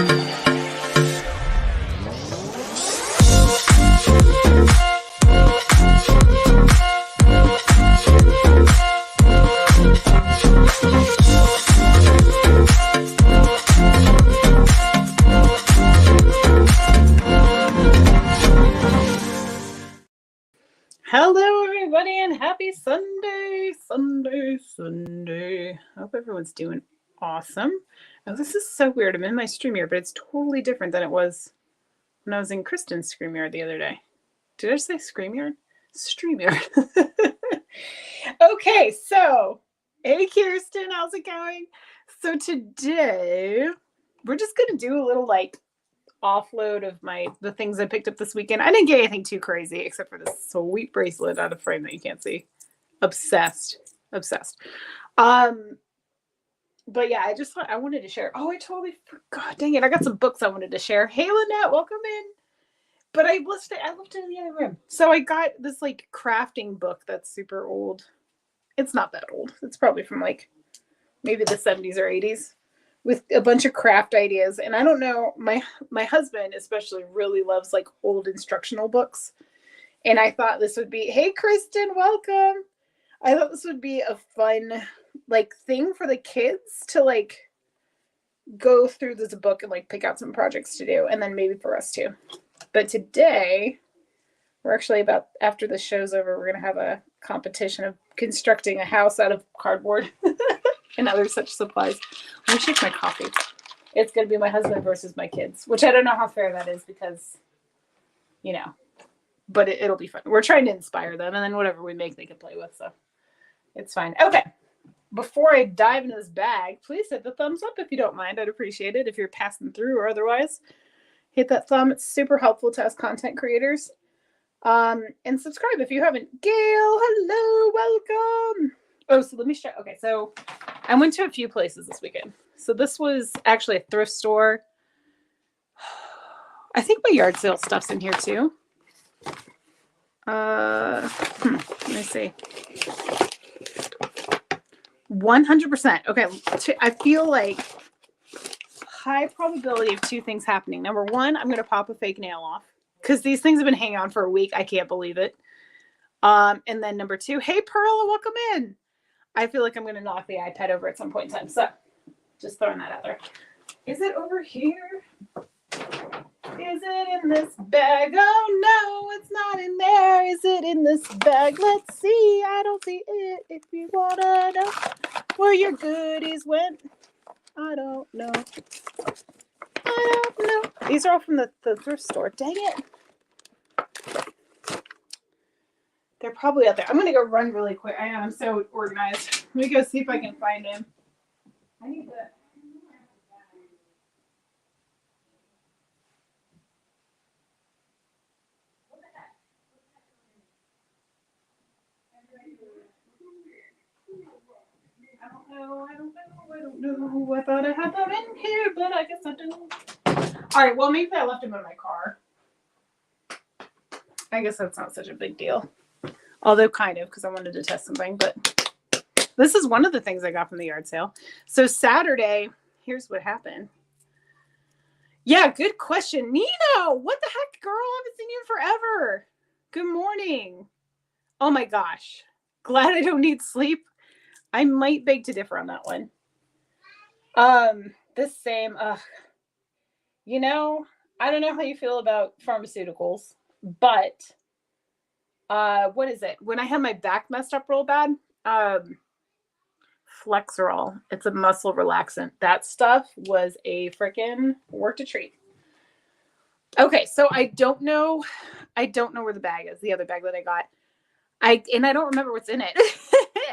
Hello, everybody, and happy Sunday, Sunday. I hope everyone's doing awesome. Oh, this is so weird. I'm in my StreamYard, but it's totally different than it was when I was in Kristen's StreamYard the other day. Did I say StreamYard? StreamYard. Okay, so, hey, Kirsten, how's it going? So today, we're just going to do a little, offload of the things I picked up this weekend. I didn't get anything too crazy except for this sweet bracelet out of frame that you can't see. Obsessed. But yeah, I just thought I wanted to share. Oh, I totally forgot. Dang it. I got some books I wanted to share. Hey, Lynette, welcome in. But I left it in the other room. So I got this crafting book that's super old. It's not that old. It's probably from maybe the 70s or 80s. With a bunch of craft ideas. And I don't know, my husband especially really loves old instructional books. And I thought this would be, hey, Kristen, welcome. I thought this would be a fun thing for the kids to go through this book and pick out some projects to do. And then maybe for us too. But today, we're actually after the show's over, we're going to have a competition of constructing a house out of cardboard. And other such supplies. Let me shake my coffee. It's going to be my husband versus my kids, which I don't know how fair that is because, but it'll be fun. We're trying to inspire them, and then whatever we make, they can play with, so it's fine. Okay, before I dive into this bag, please hit the thumbs up if you don't mind. I'd appreciate it if you're passing through or otherwise. Hit that thumb. It's super helpful to us content creators. And subscribe if you haven't. Gail, hello, welcome. Oh, so let me show. Okay, so I went to a few places this weekend. So this was actually a thrift store. I think my yard sale stuff's in here too. Let me see. 100%. Okay, I feel like high probability of two things happening. Number one, I'm going to pop a fake nail off because these things have been hanging on for a week. I can't believe it. And then number two, hey, Pearl, welcome in. I feel like I'm going to knock the iPad over at some point in time. So just throwing that out there. Is it over here? Is it in this bag? Oh, no, it's not in there. Is it in this bag? Let's see. I don't see it. If you want to know where your goodies went, I don't know. These are all from the thrift store. Dang it. They're probably out there. I'm going to go run really quick. I know, I'm so organized. Let me go see if I can find him. I need to... I don't know. I thought I had them in here, but I guess I don't. All right, well, maybe I left them in my car. I guess that's not such a big deal. Although kind of, because I wanted to test something. But this is one of the things I got from the yard sale. So Saturday, here's what happened. Yeah, good question. Nino, what the heck, girl? I haven't seen you in forever. Good morning. Oh, my gosh. Glad I don't need sleep. I might beg to differ on that one. This same, I don't know how you feel about pharmaceuticals, but, what is it? When I had my back messed up real bad, Flexerol, it's a muscle relaxant. That stuff was a freaking work to treat. Okay. So I don't know where the bag is, the other bag that I got. I don't remember what's in it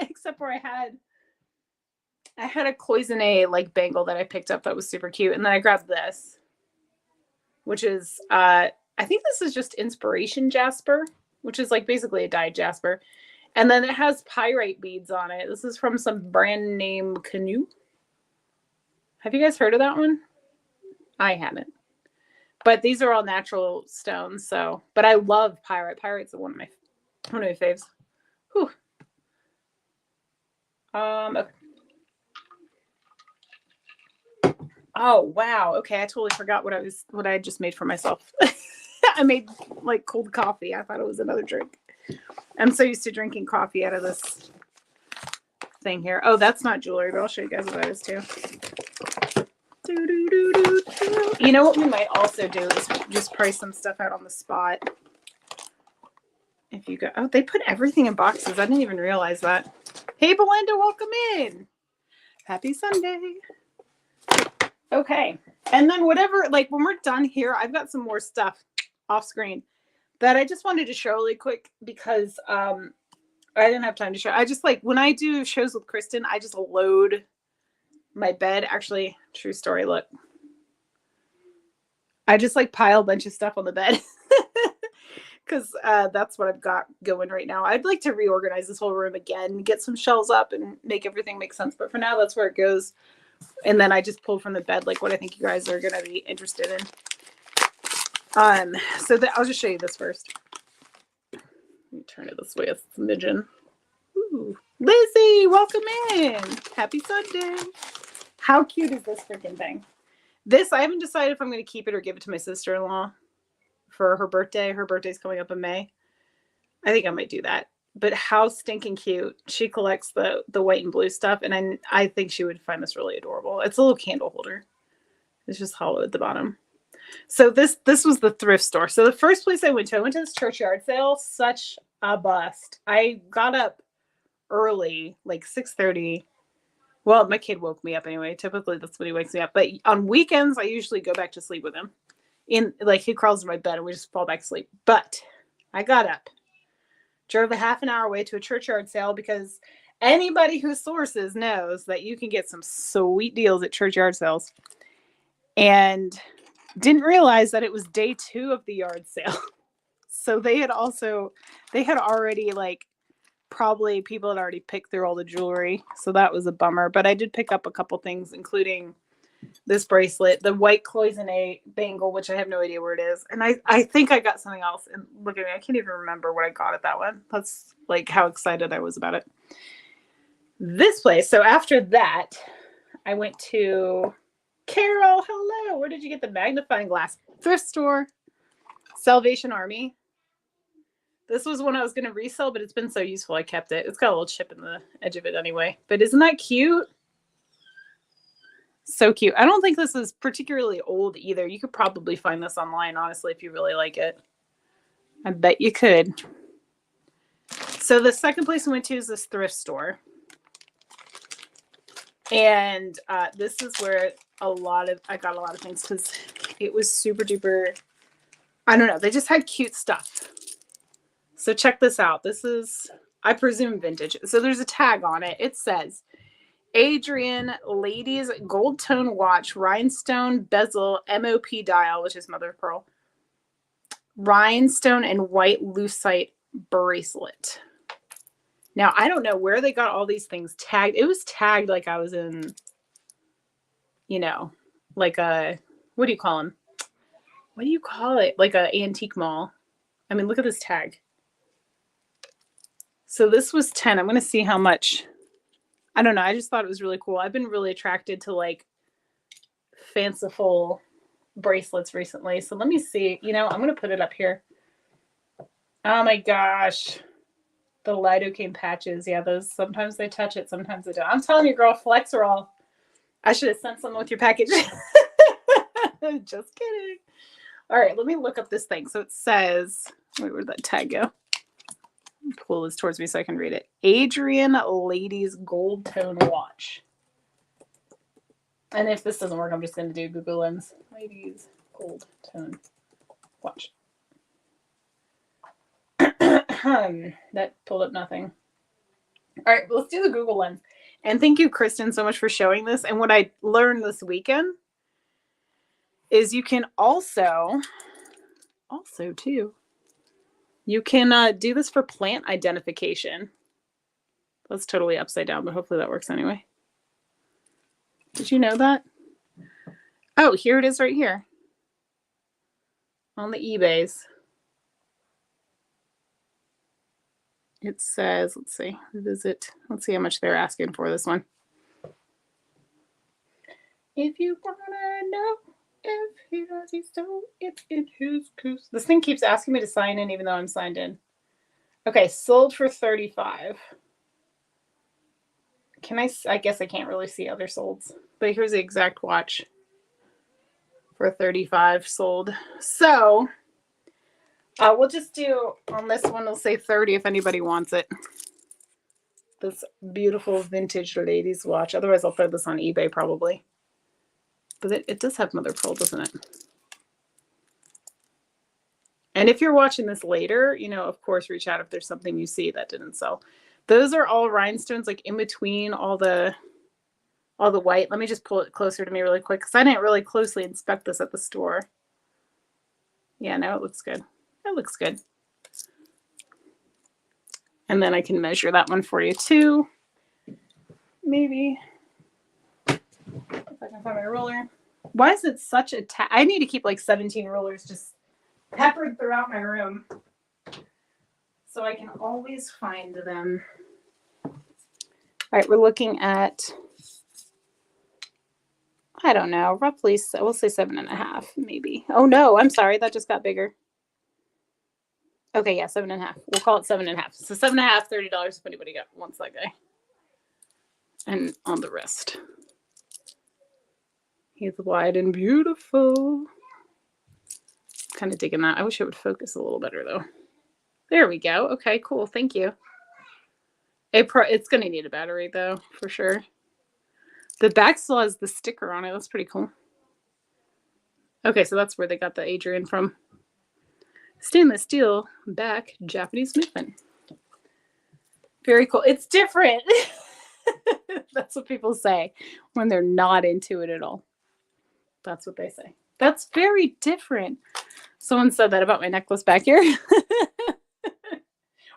except for I had a cloisonne bangle that I picked up that was super cute. And then I grabbed this, which is, I think this is just Inspiration Jasper, which is basically a dyed jasper. And then it has pyrite beads on it. This is from some brand name Canoe. Have you guys heard of that one? I haven't. But these are all natural stones. So, but I love pyrite. Pyrite's one of my faves. Whew. Okay. Oh, wow. Okay, I totally forgot what I just made for myself. I made like cold coffee. I thought it was another drink. I'm so used to drinking coffee out of this thing here. Oh, that's not jewelry, but I'll show you guys what that is too. You know what we might also do is just price some stuff out on the spot. If you go, oh, they put everything in boxes. I didn't even realize that. Hey, Belinda, welcome in. Happy Sunday. Okay. And then whatever, like when we're done here, I've got some more stuff off screen that I just wanted to show really quick because I didn't have time to show. I just like when I do shows with Kristen, I just load my bed. Actually, true story. Look, I just like pile a bunch of stuff on the bed because that's what I've got going right now. I'd like to reorganize this whole room again, get some shelves up and make everything make sense. But for now, that's where it goes. And then I just pulled from the bed like what I think you guys are going to be interested in. So I'll just show you this first. Let me turn it this way. It's a midget. Ooh. Lizzie, welcome in. Happy Sunday. How cute is this freaking thing? This, I haven't decided if I'm going to keep it or give it to my sister-in-law for her birthday. Her birthday's coming up in May. I think I might do that. But how stinking cute. She collects the white and blue stuff, and I think she would find this really adorable. It's a little candle holder. It's just hollow at the bottom. So this was the thrift store. So the first place I went to this church yard sale. Such a bust. I got up early, like 6:30. Well, my kid woke me up anyway. Typically, that's when he wakes me up. But on weekends, I usually go back to sleep with him. He crawls in my bed and we just fall back to sleep. But I got up, drove a half an hour away to a churchyard sale because anybody who sources knows that you can get some sweet deals at churchyard sales. And didn't realize that it was day 2 of the yard sale. So they had already like probably people had already picked through all the jewelry. So that was a bummer. But I did pick up a couple things, including this bracelet, the white cloisonne bangle, which I have no idea where it is. And I think I got something else. And look at me, I can't even remember what I got at that one. That's like how excited I was about it. This place. So after that, I went to Carol. Hello. Where did you get the magnifying glass? Thrift store. Salvation Army. This was one I was going to resell, but it's been so useful I kept it. It's got a little chip in the edge of it anyway. But isn't that cute? So cute. I don't think this is particularly old either. You could probably find this online, honestly, if you really like it. I bet you could. So the second place we went to is this thrift store. And this is where I got a lot of things because it was super duper, I don't know, they just had cute stuff. So check this out. This is, I presume, vintage. So there's a tag on it. It says, Adrian Ladies Gold Tone Watch, Rhinestone Bezel MOP Dial, which is mother of pearl, Rhinestone and White Lucite Bracelet. Now, I don't know where they got all these things tagged. It was tagged like I was in, like a, what do you call them? What do you call it? Like an antique mall. I mean, look at this tag. So this was 10. I'm going to see how much. I don't know. I just thought it was really cool. I've been really attracted to like fanciful bracelets recently. So let me see. I'm going to put it up here. Oh my gosh. The lidocaine patches. Yeah, those, sometimes they touch it. Sometimes they don't. I'm telling you, girl, Flexerol. I should have sent some with your package. Just kidding. All right, let me look up this thing. So it says, wait, where'd that tag go? Pull this towards me so I can read it. Adrian Ladies Gold Tone Watch. And if this doesn't work, I'm just going to do Google Lens. Ladies Gold Tone Watch. That pulled up nothing. All right, let's do the Google Lens. And thank you, Kristen, so much for showing this. And what I learned this weekend is you can also too, you can do this for plant identification. That's totally upside down, but hopefully that works anyway. Did you know that? Oh, here it is right here on the eBays. It says, let's see, visit. Let's see how much they're asking for this one. If you wanna know if he does he so, it's in his goose. This thing keeps asking me to sign in even though I'm signed in. Okay, sold for 35. Can I guess I can't really see other solds, but here's the exact watch for 35 sold. So we'll just do on this one, we'll say 30 if anybody wants it. This beautiful vintage ladies watch. Otherwise I'll throw this on eBay probably. But it does have mother of pearl, doesn't it? And if you're watching this later, you know, of course, reach out if there's something you see that didn't sell. Those are all rhinestones, like in between all the white. Let me just pull it closer to me really quick because I didn't really closely inspect this at the store. Yeah, no, it looks good. It looks good. And then I can measure that one for you too. Maybe. If I can find my ruler. Why is it such a I need to keep like 17 rulers just peppered throughout my room so I can always find them. All right, we're looking at, I don't know, roughly, we'll say 7.5 maybe. Oh no, I'm sorry, that just got bigger. Okay, yeah, 7.5. We'll call it 7.5. So 7.5, $30 if anybody wants that guy. And on the wrist. He's wide and beautiful. Kind of digging that. I wish it would focus a little better though. There we go. Okay, cool. Thank you. It's going to need a battery though, for sure. The back still has the sticker on it. That's pretty cool. Okay, so that's where they got the Adrian from. Stainless steel back Japanese smithing. Very cool. It's different. That's what people say when they're not into it at all. That's what they say. That's very different. Someone said that about my necklace back here.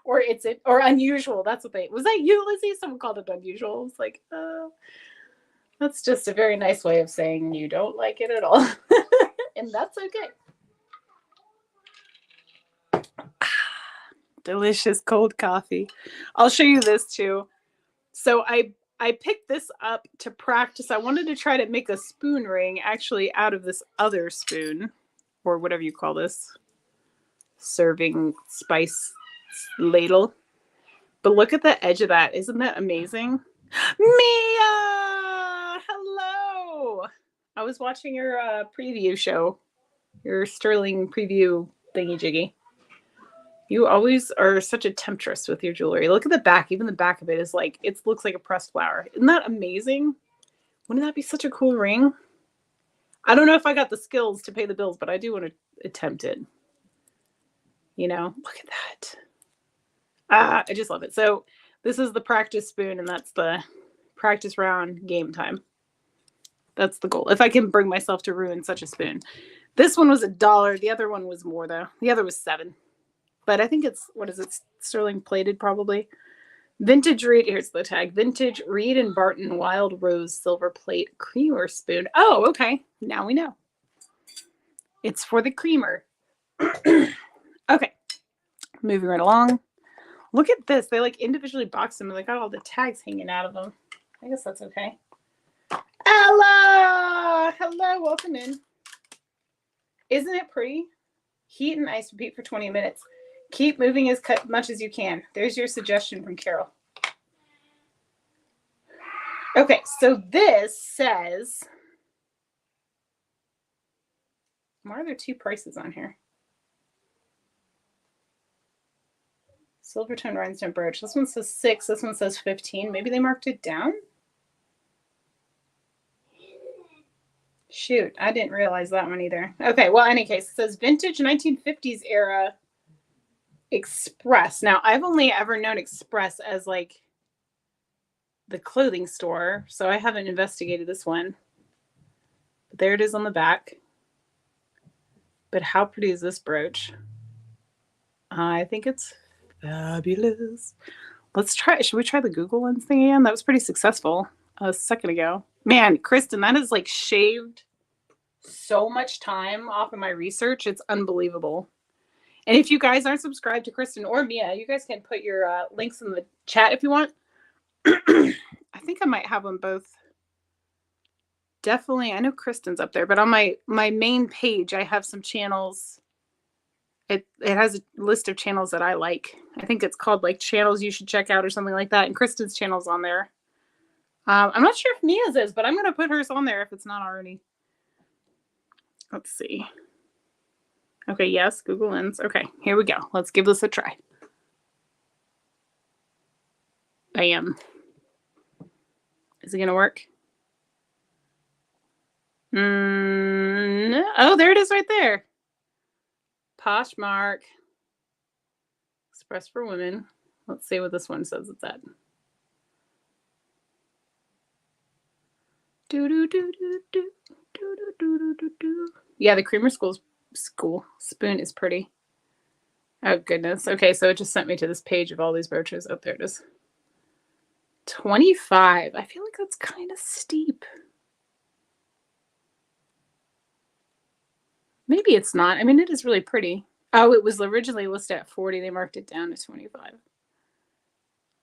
or unusual. That's what was that you, Lizzie? Someone called it unusual. It's like, that's just a very nice way of saying you don't like it at all. And that's okay. Delicious cold coffee. I'll show you this too. So I picked this up to practice. I wanted to try to make a spoon ring actually out of this other spoon, or whatever you call this, serving spice ladle. But look at the edge of that. Isn't that amazing? Mia! Hello! I was watching your preview show, your Sterling preview thingy-jiggy. You always are such a temptress with your jewelry. Look at the back. Even the back of it is like, it looks like a pressed flower. Isn't that amazing? Wouldn't that be such a cool ring? I don't know if I got the skills to pay the bills, but I do want to attempt it. You know, look at that. I just love it. So this is the practice spoon, and that's the practice round game time. That's the goal. If I can bring myself to ruin such a spoon. This one was $1. The other one was more, though. The other was $7. But I think it's, what is it, sterling plated probably. Vintage Reed, here's the tag. Vintage Reed and Barton Wild Rose Silver Plate Creamer Spoon. Oh, okay. Now we know. It's for the creamer. Okay. Moving right along. Look at this. They like individually boxed them and they got all the tags hanging out of them. I guess that's okay. Ella! Hello, welcome in. Isn't it pretty? Heat and ice repeat for 20 minutes. Keep moving as much as you can. There's your suggestion from Carol. Okay, so this says, why are there two prices on here? Silvertone rhinestone brooch. This one says 6. This one says 15. Maybe they marked it down? Shoot, I didn't realize that one either. Okay, well, in any case, it says vintage 1950s era Express. Now, I've only ever known Express as like the clothing store, so I haven't investigated this one. But there it is on the back. But how pretty is this brooch? I think it's fabulous. Let's try. Should we try the Google Lens thing again? That was pretty successful a second ago. Man, Kristen, that has like shaved so much time off of my research. It's unbelievable. And if you guys aren't subscribed to Kristen or Mia, you guys can put your links in the chat if you want. I think I might have them both definitely, I know Kristen's up there, but on my main page, I have some channels. It has a list of channels that I like. I think it's called like channels you should check out or something like that. And Kristen's channel's on there. I'm not sure if Mia's is, but I'm gonna put hers on there if it's not already. Let's see. Okay, yes, Google Lens. Okay, here we go. Let's give this a try. Bam. Is it gonna work? Oh, there it is right there. Poshmark. Express for women. Let's see what this one says it's at. Yeah, the Creamer School spoon is pretty. Oh, goodness. Okay, so it just sent me to this page of all these brooches. Oh, there it is. 25. I feel like that's kind of steep. Maybe it's not. I mean, it is really pretty. Oh, it was originally listed at 40. They marked it down to 25.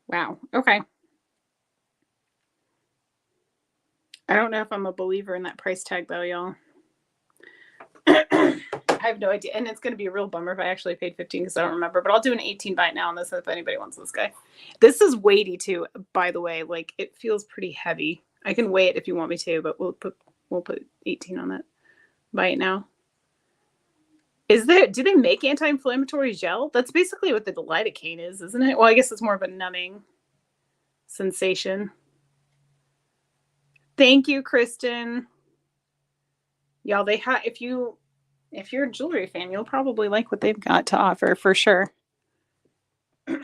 Wow. Okay. I don't know if I'm a believer in that price tag, though, y'all. I have no idea. And it's going to be a real bummer if I actually paid 15 because I don't remember. But I'll do an 18 buy now on this if anybody wants this guy. This is weighty, too, by the way. Like, it feels pretty heavy. I can weigh it if you want me to, but we'll put 18 on that. Buy it now. Do they make anti-inflammatory gel? That's basically what the lidocaine is, isn't it? Well, I guess it's more of a numbing sensation. Thank you, Kristen. Y'all, they have if you're a jewelry fan, you'll probably like what they've got to offer for sure. Okay.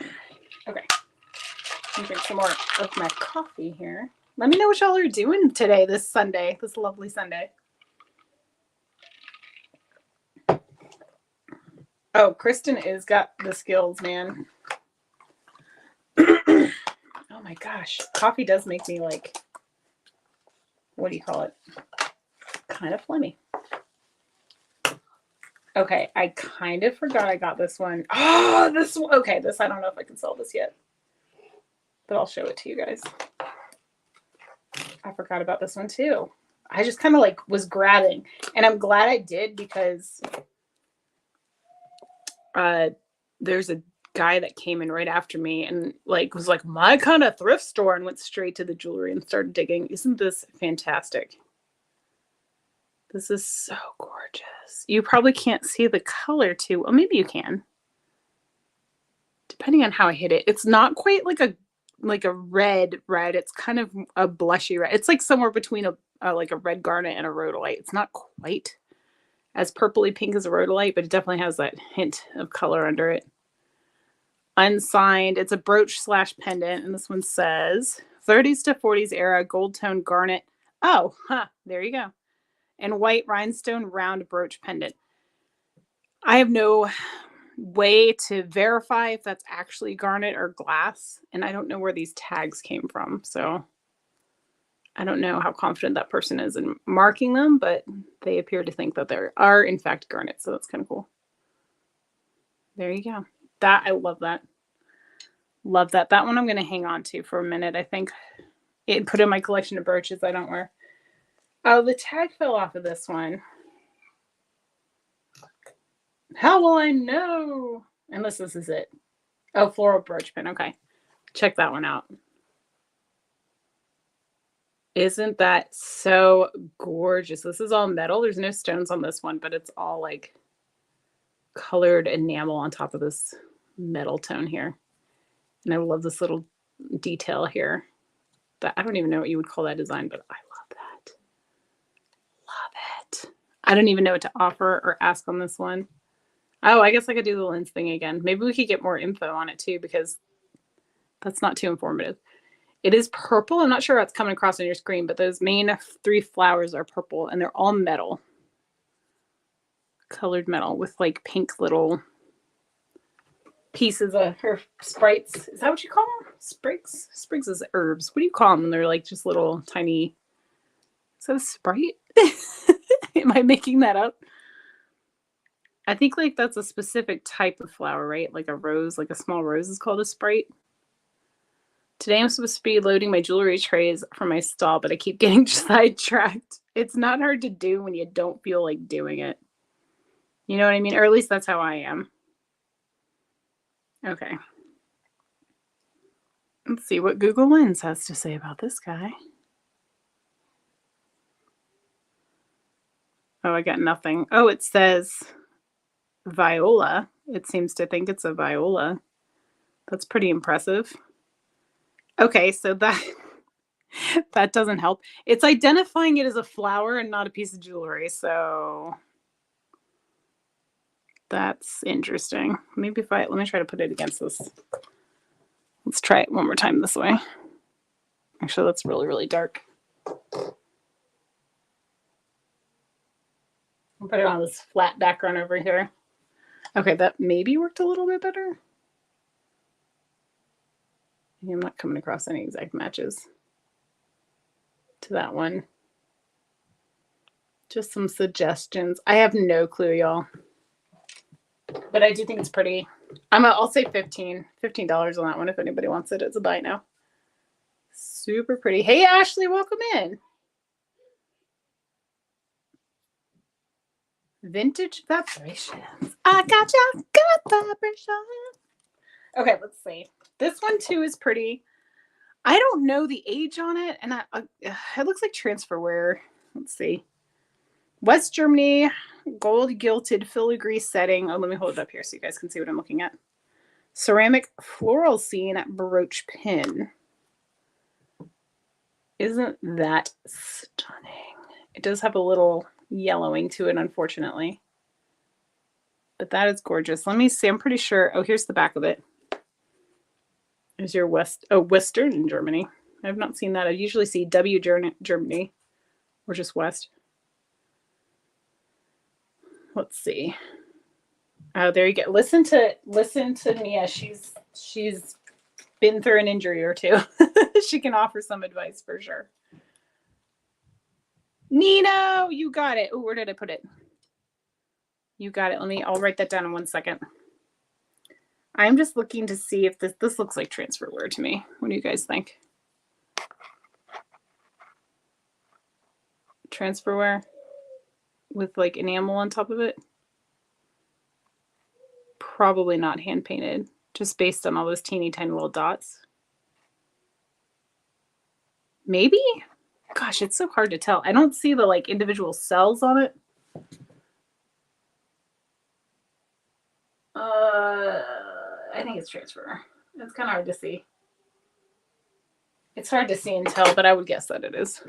Let me drink some more of my coffee here. Let me know what y'all are doing today, this Sunday, this lovely Sunday. Oh, Kristen is got the skills, man. Oh my gosh. Coffee does make me like, what do you call it? Kind of phlegmy. Okay, I kind of forgot I got this one. Oh, this one. Okay, this, I don't know if I can sell this yet. But I'll show it to you guys. I forgot about this one too. I just kind of like was grabbing. And I'm glad I did because there's a guy that came in right after me and like was like my kind of thrift store and went straight to the jewelry and started digging. Isn't this fantastic? This is so gorgeous. You probably can't see the color too. Well, maybe you can. Depending on how I hit it. It's not quite like a red. It's kind of a blushy red. It's like somewhere between like a red garnet and a rhodolite. It's not quite as purpley pink as a rhodolite, but it definitely has that hint of color under it. Unsigned. It's a brooch / pendant, and this one says 30s to 40s era gold tone garnet. Oh, there you go. And white rhinestone round brooch pendant. I have no way to verify if that's actually garnet or glass, and I don't know where these tags came from, so I don't know how confident that person is in marking them, but they appear to think that there are in fact garnet, so that's kind of cool. There you go. I love that. Love that. That one I'm going to hang on to for a minute. I think it put in my collection of brooches I don't wear. Oh, the tag fell off of this one. How will I know? Unless this is it. Oh, floral brooch pin. Okay. Check that one out. Isn't that so gorgeous? This is all metal. There's no stones on this one, but it's all like colored enamel on top of this metal tone here. And I love this little detail here. That I don't even know what you would call that design, but I love that. Love it. I don't even know what to offer or ask on this one. Oh, I guess I could do the lens thing again. Maybe we could get more info on it too, because that's not too informative. It is purple. I'm not sure what's coming across on your screen, but those main 3 flowers are purple and they're all metal. Colored metal with like pink little pieces of her sprites. Is that what you call them? Sprigs? Sprigs is herbs. What do you call them? They're like just little tiny. Is that a sprite? Am I making that up? I think like that's a specific type of flower, right? Like a rose, like a small rose is called a sprite. Today I'm supposed to be loading my jewelry trays from my stall, but I keep getting sidetracked. It's not hard to do when you don't feel like doing it. You know what I mean? Or at least that's how I am. Okay. Let's see what Google Lens has to say about this guy. Oh, I got nothing. Oh, it says viola. It seems to think it's a viola. That's pretty impressive. Okay, so that doesn't help. It's identifying it as a flower and not a piece of jewelry, so that's interesting. Maybe if let me try to put it against this. Let's try it one more time this way. Actually, that's really, really dark. I'll put it on this flat background over here. Okay, that maybe worked a little bit better. I'm not coming across any exact matches to that one. Just some suggestions. I have no clue, y'all. But I do think it's pretty. I'll say $15 on that one if anybody wants it. It's a buy now. Super pretty. Hey, Ashley, welcome in. Vintage vibrations. I got you, good vibrations. Okay, let's see. This one too is pretty. I don't know the age on it, and it looks like transferware. Let's see. West Germany, gold gilded filigree setting. Oh, let me hold it up here so you guys can see what I'm looking at. Ceramic floral scene brooch pin. Isn't that stunning? It does have a little yellowing to it, unfortunately. But that is gorgeous. Let me see. I'm pretty sure. Oh, here's the back of it. There's your Western Germany. I have not seen that. I usually see W Germany or just West. Let's see. Oh, there you go. Listen to Mia. She's been through an injury or two. She can offer some advice for sure. Nino, you got it. Oh, where did I put it? You got it. I'll write that down in 1 second. I'm just looking to see if this looks like transferware to me. What do you guys think? Transferware with like enamel on top of it? Probably not hand painted, just based on all those teeny tiny little dots. Maybe? Gosh, it's so hard to tell. I don't see the like individual cells on it. I think it's transfer. It's kind of hard to see. It's hard to see and tell, but I would guess that it is.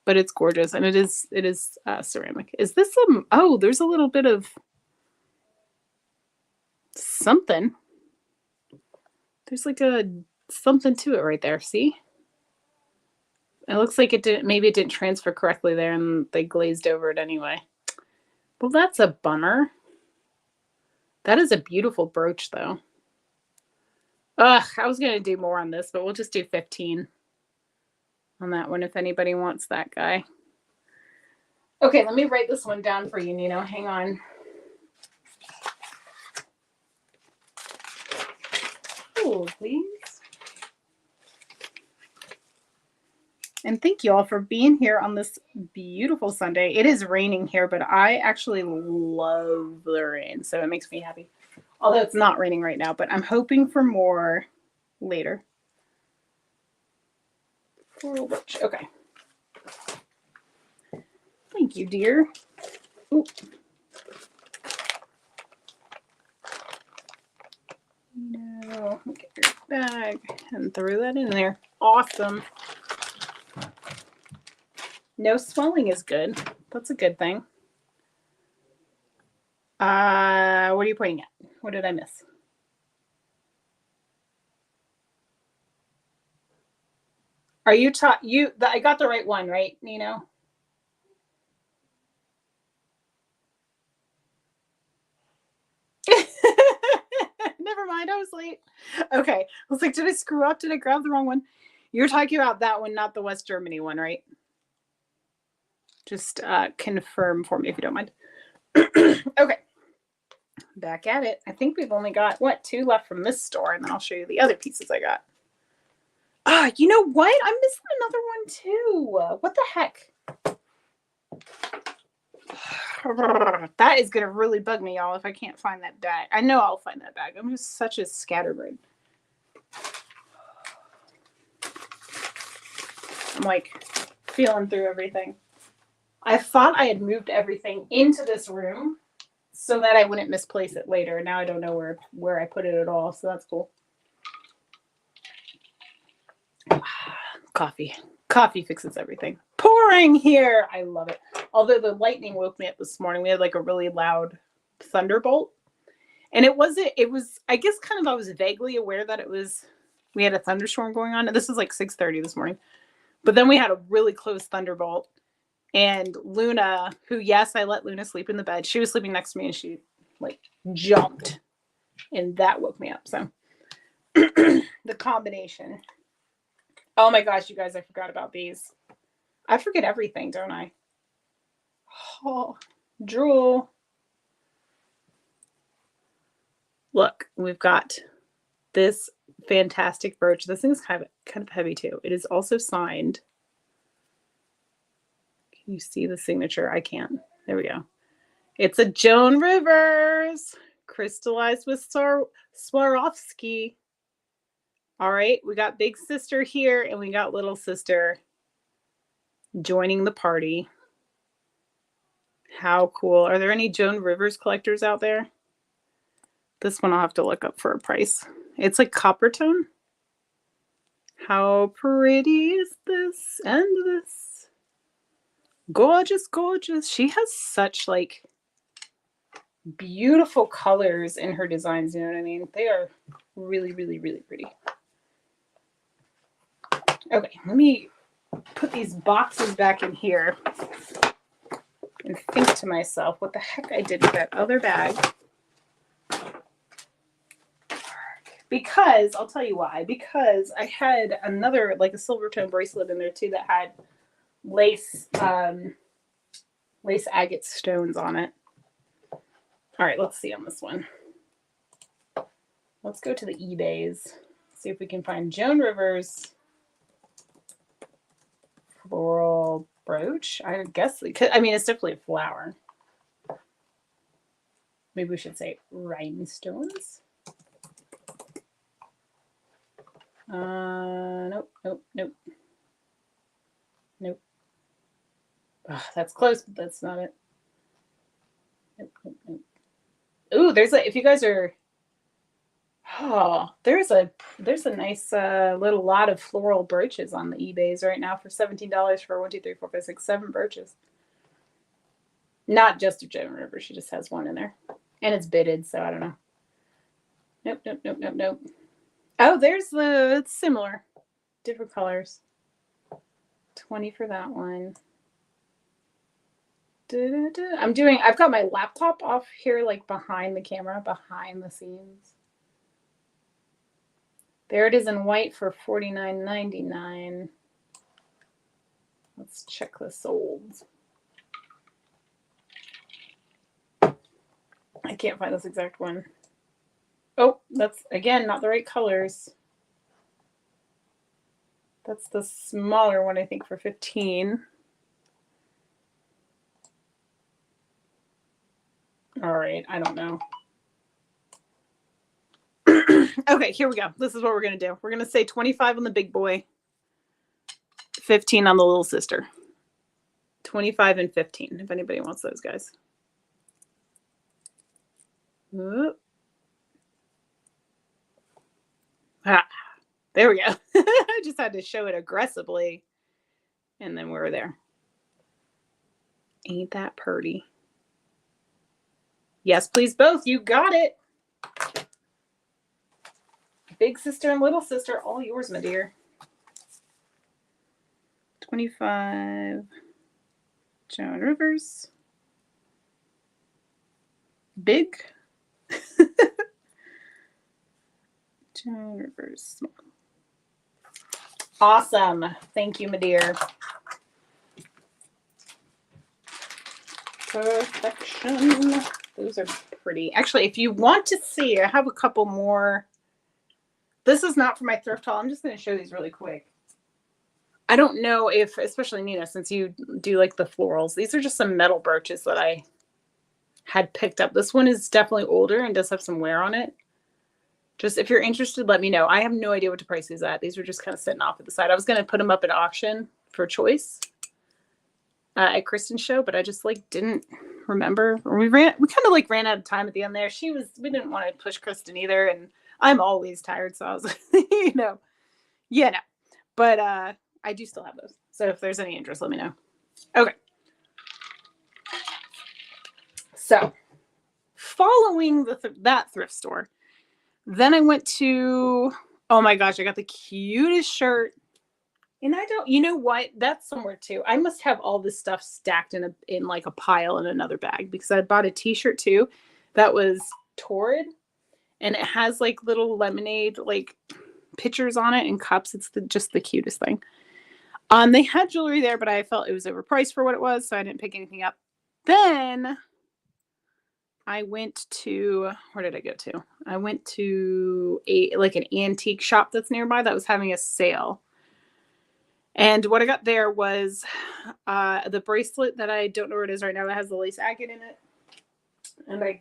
But it's gorgeous, and it is ceramic. Is this some? Oh, there's a little bit of something. There's like something to it right there. See? It looks like it didn't. Maybe it didn't transfer correctly there, and they glazed over it anyway. Well, that's a bummer. That is a beautiful brooch, though. Ugh, I was gonna do more on this, but we'll just do 15 on that one if anybody wants that guy. Okay, let me write this one down for you, Nino. Hang on. Oh, please. And thank you all for being here on this beautiful Sunday. It is raining here, but I actually love the rain, so it makes me happy. Although it's not raining right now, but I'm hoping for more later. Okay. Thank you, dear. Ooh. No, get your bag and throw that in there. Awesome. No swelling is good. That's a good thing. What are you pointing at? What did I miss? Are you I got the right one, right, Nino? Never mind, I was late. Okay. I was like, did I screw up? Did I grab the wrong one? You're talking about that one, not the West Germany one, right? Just confirm for me if you don't mind. Okay. Back at it. I think we've only got, 2 left from this store, and then I'll show you the other pieces I got. Ah, you know what? I'm missing another one too. What the heck? That is gonna really bug me, y'all, if I can't find that bag. I know I'll find that bag. I'm just such a scatterbrain. I'm like feeling through everything. I thought I had moved everything into this room so that I wouldn't misplace it later. Now I don't know where I put it at all, so that's cool. Coffee. Coffee fixes everything. Pouring here. I love it. Although the lightning woke me up this morning. We had like a really loud thunderbolt. And it was, I guess kind of, I was vaguely aware that we had a thunderstorm going on. And this was like 6:30 this morning. But then we had a really close thunderbolt. And Luna, who, yes, I let Luna sleep in the bed. She was sleeping next to me and she like jumped. And that woke me up. So the combination. Oh my gosh, you guys, I forgot about these. I forget everything, don't I? Oh, drool. Look, we've got this fantastic brooch. This thing is kind of heavy too. It is also signed. Can you see the signature? I can't. There we go. It's a Joan Rivers, crystallized with Swarovski. All right, we got big sister here and we got little sister joining the party. How cool. Are there any Joan Rivers collectors out there? This one I'll have to look up for a price. It's like copper tone. How pretty is this and this? Gorgeous, gorgeous. She has such like beautiful colors in her designs, you know what I mean? They are really, really, really pretty. Okay, let me put these boxes back in here and think to myself what the heck I did with that other bag. Because, I'll tell you why. Because I had another, like a silver tone bracelet in there too that had lace agate stones on it. All right, let's see on this one. Let's go to the eBays. See if we can find Joan Rivers floral brooch. I guess, I mean, it's definitely a flower. Maybe we should say rhinestones. Nope. Oh, that's close, but that's not it. Nope. Ooh, if you guys are, there's a nice little lot of floral brooches on the eBays right now for $17 for 1, 2, 3, 4, 5, 6, 7 brooches. Not just a Joan Rivers, she just has one in there, and it's bidded, so I don't know. Nope. Oh, it's similar, different colors. 20 for that one. I've got my laptop off here, like behind the camera, behind the scenes. There it is in white for $49.99. Let's check the solds. I can't find this exact one. Oh, that's, again, not the right colors. That's the smaller one, I think, for $15. All right, I don't know. Okay, here we go. This is what we're going to do. We're going to say 25 on the big boy, 15 on the little sister. 25 and 15, if anybody wants those guys. There we go. I just had to show it aggressively. And then we're there. Ain't that pretty? Yes, please, both. You got it. Big sister and little sister, all yours, my dear. 25. Joan Rivers. Big. Joan Rivers. Awesome. Thank you, my dear. Perfection. Those are pretty. Actually, if you want to see, I have a couple more. This is not for my thrift haul. I'm just going to show these really quick. I don't know if, especially Nina, since you do like the florals, these are just some metal brooches that I had picked up. This one is definitely older and does have some wear on it. Just if you're interested, let me know. I have no idea what to price these at. These were just kind of sitting off at the side. I was going to put them up at auction for choice at Kristen's show, but I just like didn't remember. Or we kind of like ran out of time at the end there. We didn't want to push Kristen either, and I'm always tired, so I was like, no. But I do still have those. So if there's any interest, let me know. Okay. So following that thrift store, then I went to, oh my gosh, I got the cutest shirt. And you know what? That's somewhere too. I must have all this stuff stacked in like a pile in another bag, because I bought a t-shirt too that was Torrid, and it has like little lemonade like pictures on it and cups. It's just the cutest thing. They had jewelry there, but I felt it was overpriced for what it was, so I didn't pick anything up. Then I went to, where did I go to? I went to an antique shop that's nearby that was having a sale. And what I got there was the bracelet that I don't know where it is right now that has the lace agate in it. And I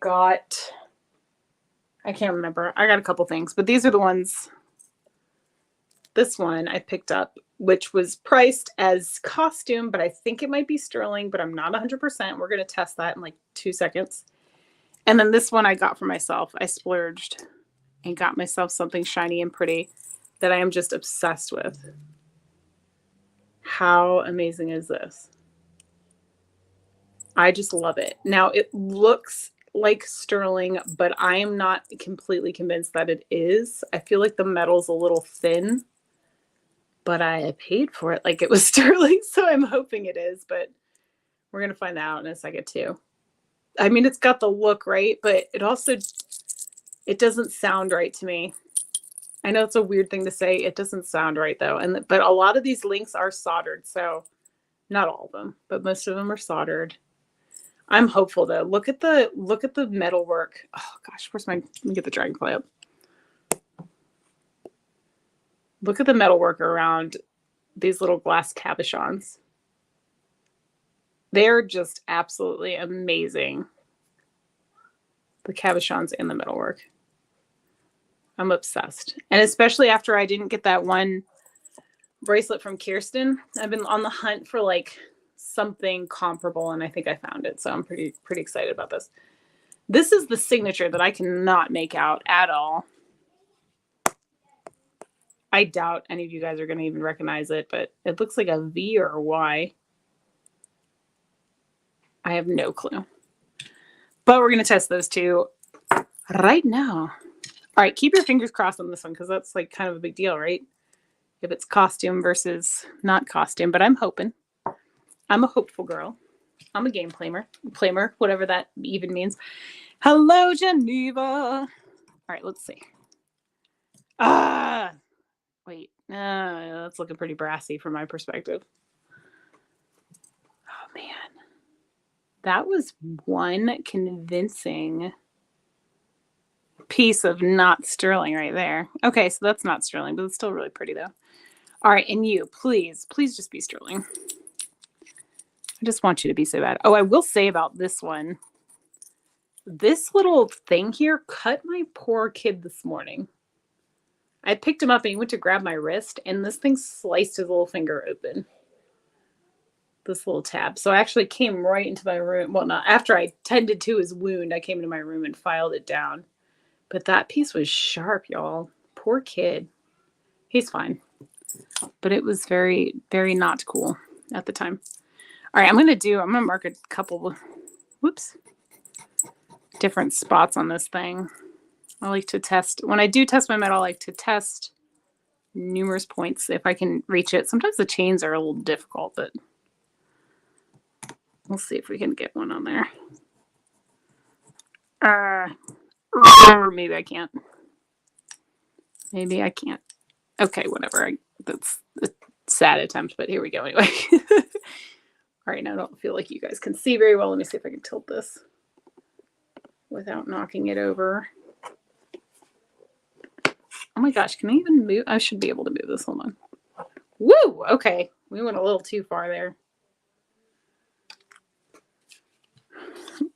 can't remember. I got a couple things, but these are the ones. This one I picked up, which was priced as costume, but I think it might be sterling, but I'm not 100%. We're going to test that in like 2 seconds. And then this one I got for myself. I splurged and got myself something shiny and pretty that I am just obsessed with. How amazing is this? I just love it. Now it looks like sterling, but I am not completely convinced that it is. I feel like the metal's a little thin, but I paid for it like it was sterling, so I'm hoping it is, but we're going to find out in a second too. I mean, it's got the look, right? But it doesn't sound right to me. I know it's a weird thing to say. It doesn't sound right though. But a lot of these links are soldered, so not all of them, but most of them are soldered. I'm hopeful though. Look at the metal work. Oh gosh, let me get the dragonfly up. Look at the metal work around these little glass cabochons. They're just absolutely amazing. The cabochons and the metalwork. I'm obsessed. And especially after I didn't get that one bracelet from Kirsten, I've been on the hunt for like something comparable, and I think I found it. So I'm pretty excited about this. This is the signature that I cannot make out at all. I doubt any of you guys are going to even recognize it, but it looks like a V or a Y. I have no clue. But we're going to test those two right now. All right, keep your fingers crossed on this one, because that's like kind of a big deal, right? If it's costume versus not costume, but I'm hoping. I'm a hopeful girl. I'm a game player, whatever that even means. Hello, Geneva. All right, let's see. Wait, that's looking pretty brassy from my perspective. Oh man, that was one convincing piece of not sterling right there. Okay, so that's not sterling, but it's still really pretty though. All right, and you, please just be sterling. I just want you to be so bad. Oh, I will say about this one, this little thing here cut my poor kid this morning. I picked him up and he went to grab my wrist, and this thing sliced his little finger open. This little tab. So I actually came right into my room. Well, not after I tended to his wound, I came into my room and filed it down. But that piece was sharp, y'all. Poor kid. He's fine. But it was very, very not cool at the time. All right, I'm going to mark a couple, different spots on this thing. I like to test. When I do test my metal, I like to test numerous points if I can reach it. Sometimes the chains are a little difficult, but we'll see if we can get one on there. Or maybe I can't. Maybe I can't. Okay, whatever. That's a sad attempt, but here we go anyway. All right, now I don't feel like you guys can see very well. Let me see if I can tilt this without knocking it over. Oh my gosh, can I even move? I should be able to move this. Hold on. Woo! Okay, we went a little too far there.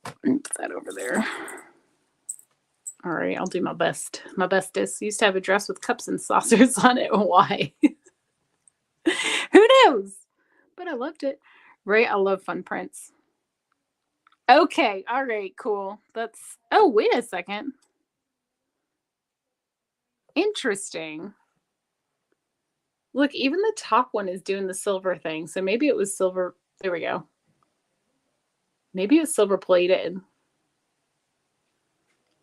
Put that over there. All right, I'll do my best. My bestest. Used to have a dress with cups and saucers on it. Why? Who knows? But I loved it. Right? I love fun prints. Okay. All right. Cool. That's. Oh, wait a second. Interesting. Look, even the top one is doing the silver thing. So maybe it was silver. There we go. Maybe it's silver plated.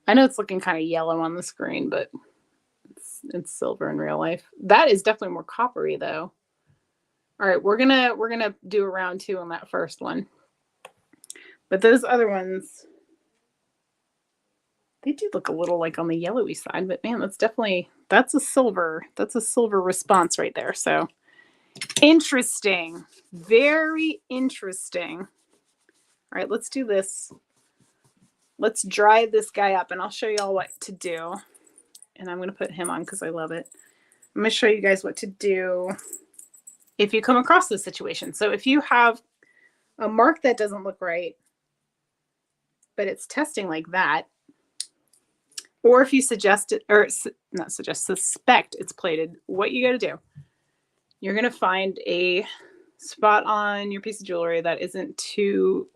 I know it's looking kind of yellow on the screen, but it's silver in real life. That is definitely more coppery though. All right, we're gonna do a round 2 on that first one. But those other ones, they do look a little like on the yellowy side, but man, that's a silver response right there. So interesting. Very interesting. All right, let's do this. Let's dry this guy up and I'll show you all what to do. And I'm going to put him on because I love it. I'm going to show you guys what to do if you come across this situation. So if you have a mark that doesn't look right, but it's testing like that, or if you suspect it's plated, what you got to do, you're going to find a spot on your piece of jewelry that isn't too,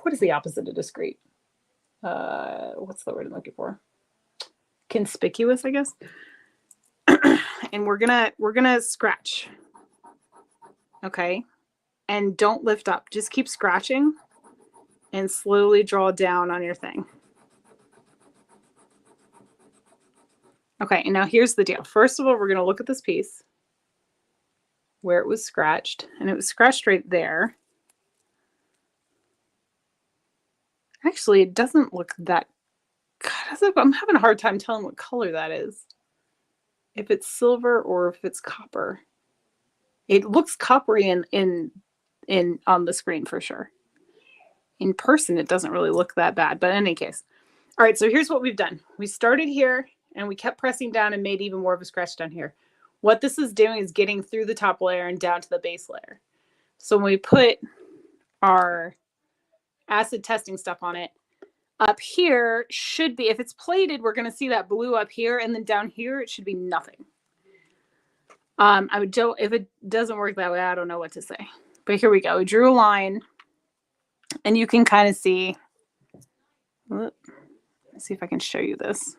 what is the opposite of discreet? What's the word I'm looking for? Conspicuous, I guess. And we're gonna scratch. Okay. And don't lift up. Just keep scratching and slowly draw down on your thing. Okay, and now here's the deal. First of all, we're gonna look at this piece where it was scratched, and it was scratched right there. Actually, it doesn't look that. God, I'm having a hard time telling what color that is. If it's silver or if it's copper. It looks coppery in on the screen for sure. In person, it doesn't really look that bad, but in any case. All right, so here's what we've done. We started here and we kept pressing down and made even more of a scratch down here. What this is doing is getting through the top layer and down to the base layer. So when we put our acid testing stuff on it, up here should be, if it's plated, we're going to see that blue up here, and then down here it should be nothing. If it doesn't work that way, I don't know what to say. But here we go. We drew a line, and you can kind of see. Let's see if I can show you this.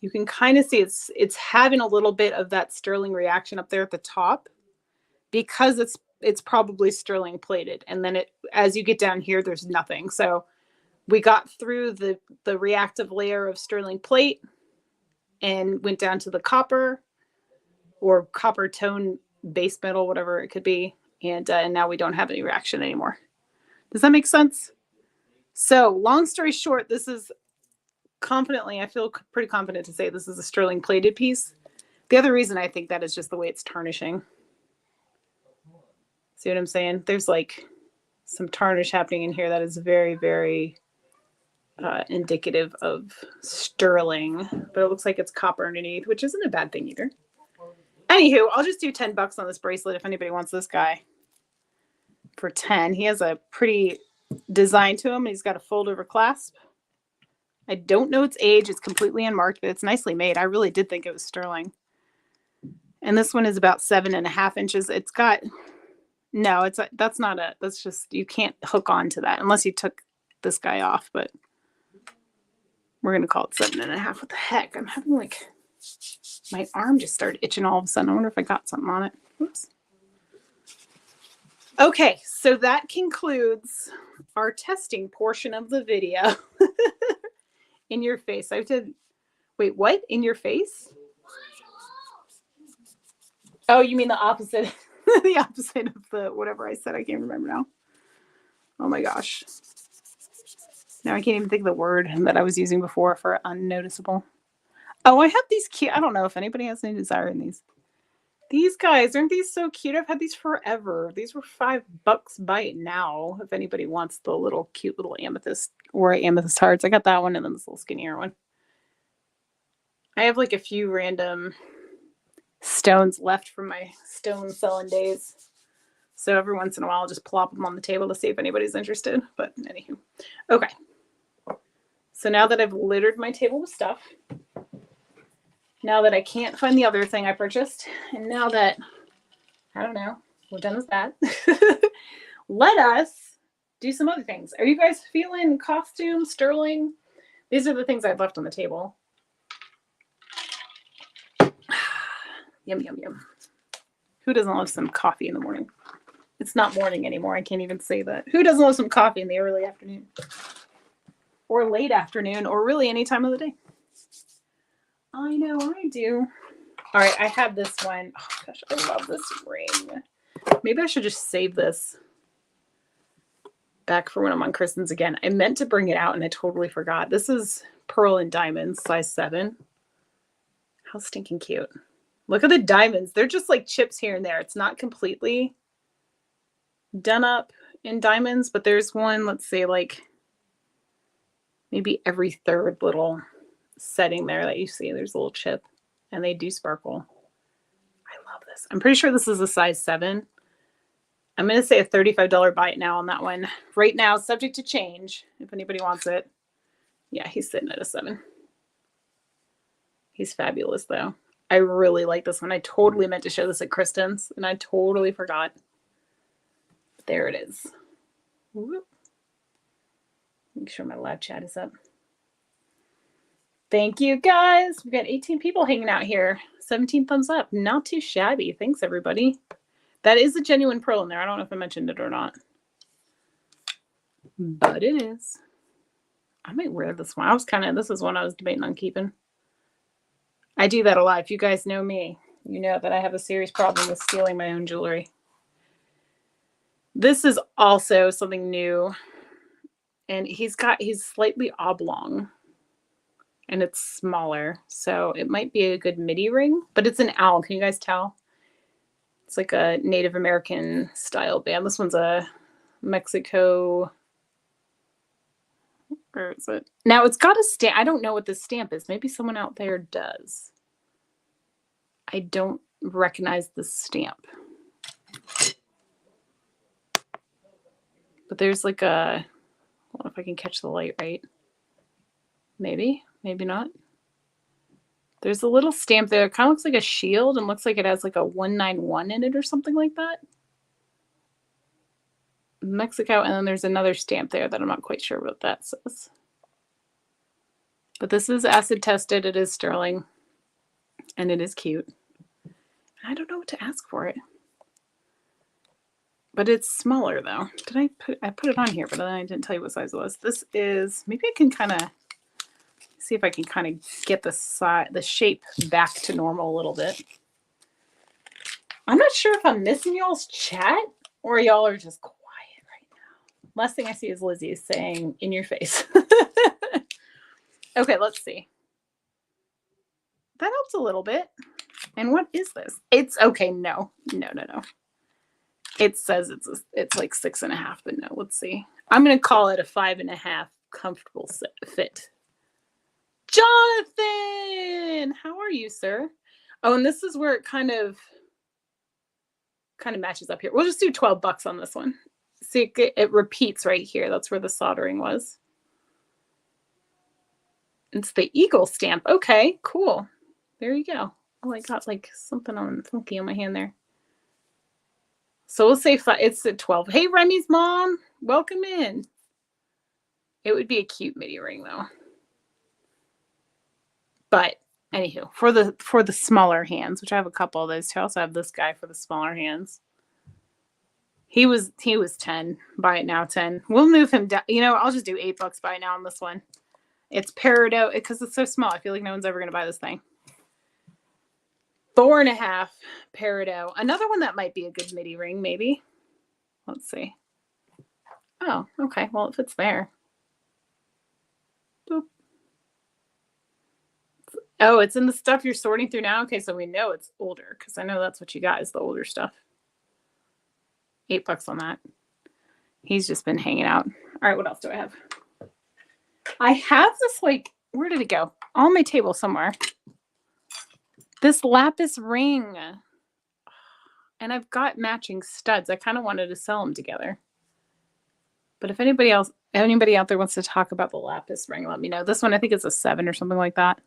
You can kind of see it's having a little bit of that sterling reaction up there at the top, because it's probably sterling plated, and then as you get down here, there's nothing. So we got through the reactive layer of sterling plate and went down to the copper or copper tone base metal, whatever it could be. And now we don't have any reaction anymore. Does that make sense? So long story short, this is confidently, I feel pretty confident to say this is a sterling plated piece. The other reason I think that is just the way it's tarnishing. See what I'm saying? There's like some tarnish happening in here that is very, very indicative of sterling, but it looks like it's copper underneath, which isn't a bad thing either. Anywho, I'll just do $10 on this bracelet if anybody wants this guy for 10. He has a pretty design to him. He's got a fold over clasp. I don't know its age. It's completely unmarked, but it's nicely made. I really did think it was sterling. And this one is about 7.5 inches. It's got, no, that's just, you can't hook on to that unless you took this guy off, but we're going to call it 7.5. What the heck? I'm having like, my arm just started itching all of a sudden. I wonder if I got something on it. Oops. Okay, so that concludes our testing portion of the video. In your face. I have to, wait, what? In your face? Oh, you mean the opposite. The opposite of the whatever I said. I can't remember now. Oh my gosh. Now I can't even think of the word that I was using before for unnoticeable. Oh, I have these cute. I don't know if anybody has any desire in these. These guys, aren't these so cute? I've had these forever. These were $5 by now. If anybody wants the little cute little amethyst or amethyst hearts. I got that one and then this little skinnier one. I have like a few random stones left from my stone selling days. So every once in a while, I'll just plop them on the table to see if anybody's interested. But anywho, okay. So now that I've littered my table with stuff, now that I can't find the other thing I purchased, and now that, I don't know, we're done with that, let us do some other things. Are you guys feeling costume, sterling? These are the things I've left on the table. Yum, yum, yum. Who doesn't love some coffee in the morning? It's not morning anymore. I can't even say that. Who doesn't love some coffee in the early afternoon? Or late afternoon, or really any time of the day? I know I do. All right, I have this one. Oh gosh, I love this ring. Maybe I should just save this back for when I'm on Kristen's again. I meant to bring it out and I totally forgot. This is pearl and diamonds, size 7. How stinking cute. Look at the diamonds. They're just like chips here and there. It's not completely done up in diamonds, but there's one, let's say like maybe every third little setting there that you see. There's a little chip and they do sparkle. I love this. I'm pretty sure this is a size 7. I'm going to say a $35 buy it now on that one. Right now, subject to change if anybody wants it. Yeah, he's sitting at a 7. He's fabulous though. I really like this one. I totally meant to show this at Kristen's and I totally forgot. There it is. Whoop. Make sure my live chat is up. Thank you guys. We've got 18 people hanging out here. 17 thumbs up. Not too shabby. Thanks everybody. That is a genuine pearl in there. I don't know if I mentioned it or not. But it is. I might wear this one. This is one I was debating on keeping. I do that a lot. If you guys know me, you know that I have a serious problem with stealing my own jewelry. This is also something new. And he's slightly oblong. And it's smaller. So it might be a good midi ring. But it's an owl. Can you guys tell? It's like a Native American style band. This one's a Mexico. Where is it? Now it's got a stamp. I don't know what this stamp is. Maybe someone out there does. I don't recognize the stamp. But there's like a, I don't know if I can catch the light right. Maybe, maybe not. There's a little stamp there. It kind of looks like a shield and looks like it has like a 191 in it or something like that. Mexico, and then there's another stamp there that I'm not quite sure what that says. But this is acid tested. It is sterling. And it is cute. I don't know what to ask for it. But it's smaller though. I put it on here, but then I didn't tell you what size it was. This is, maybe I can kind of see if I can kind of get the shape back to normal a little bit. I'm not sure if I'm missing y'all's chat or y'all are just quiet right now. Last thing I see is Lizzie saying, in your face. Okay, let's see. That helps a little bit. And what is this? It's okay. No. It says it's like 6.5, but no, let's see. I'm going to call it a 5.5 comfortable fit. Jonathan, how are you, sir? Oh, and this is where it kind of matches up here. We'll just do $12 on this one. See, it repeats right here. That's where the soldering was. It's the eagle stamp. Okay, cool. There you go. Oh, I got like something funky on my hand there. So we'll say it's at 12. Hey, Remy's mom, welcome in. It would be a cute midi ring though. But anywho, for the smaller hands, which I have a couple of those too. I also have this guy for the smaller hands. He was 10. Buy it now, 10. We'll move him down. You know, I'll just do $8 buy it now on this one. It's peridot because it's so small. I feel like no one's ever gonna buy this thing. 4.5 peridot. Another one that might be a good midi ring, maybe. Let's see. Oh, okay. Well, it fits there. Boop. Oh, it's in the stuff you're sorting through now? Okay, so we know it's older because I know that's what you got is the older stuff. $8 on that. He's just been hanging out. All right, what else do I have? I have this, like, where did it go? On my table somewhere. This lapis ring. And I've got matching studs. I kind of wanted to sell them together. But if anybody out there wants to talk about the lapis ring, let me know. This one, I think it's a 7 or something like that.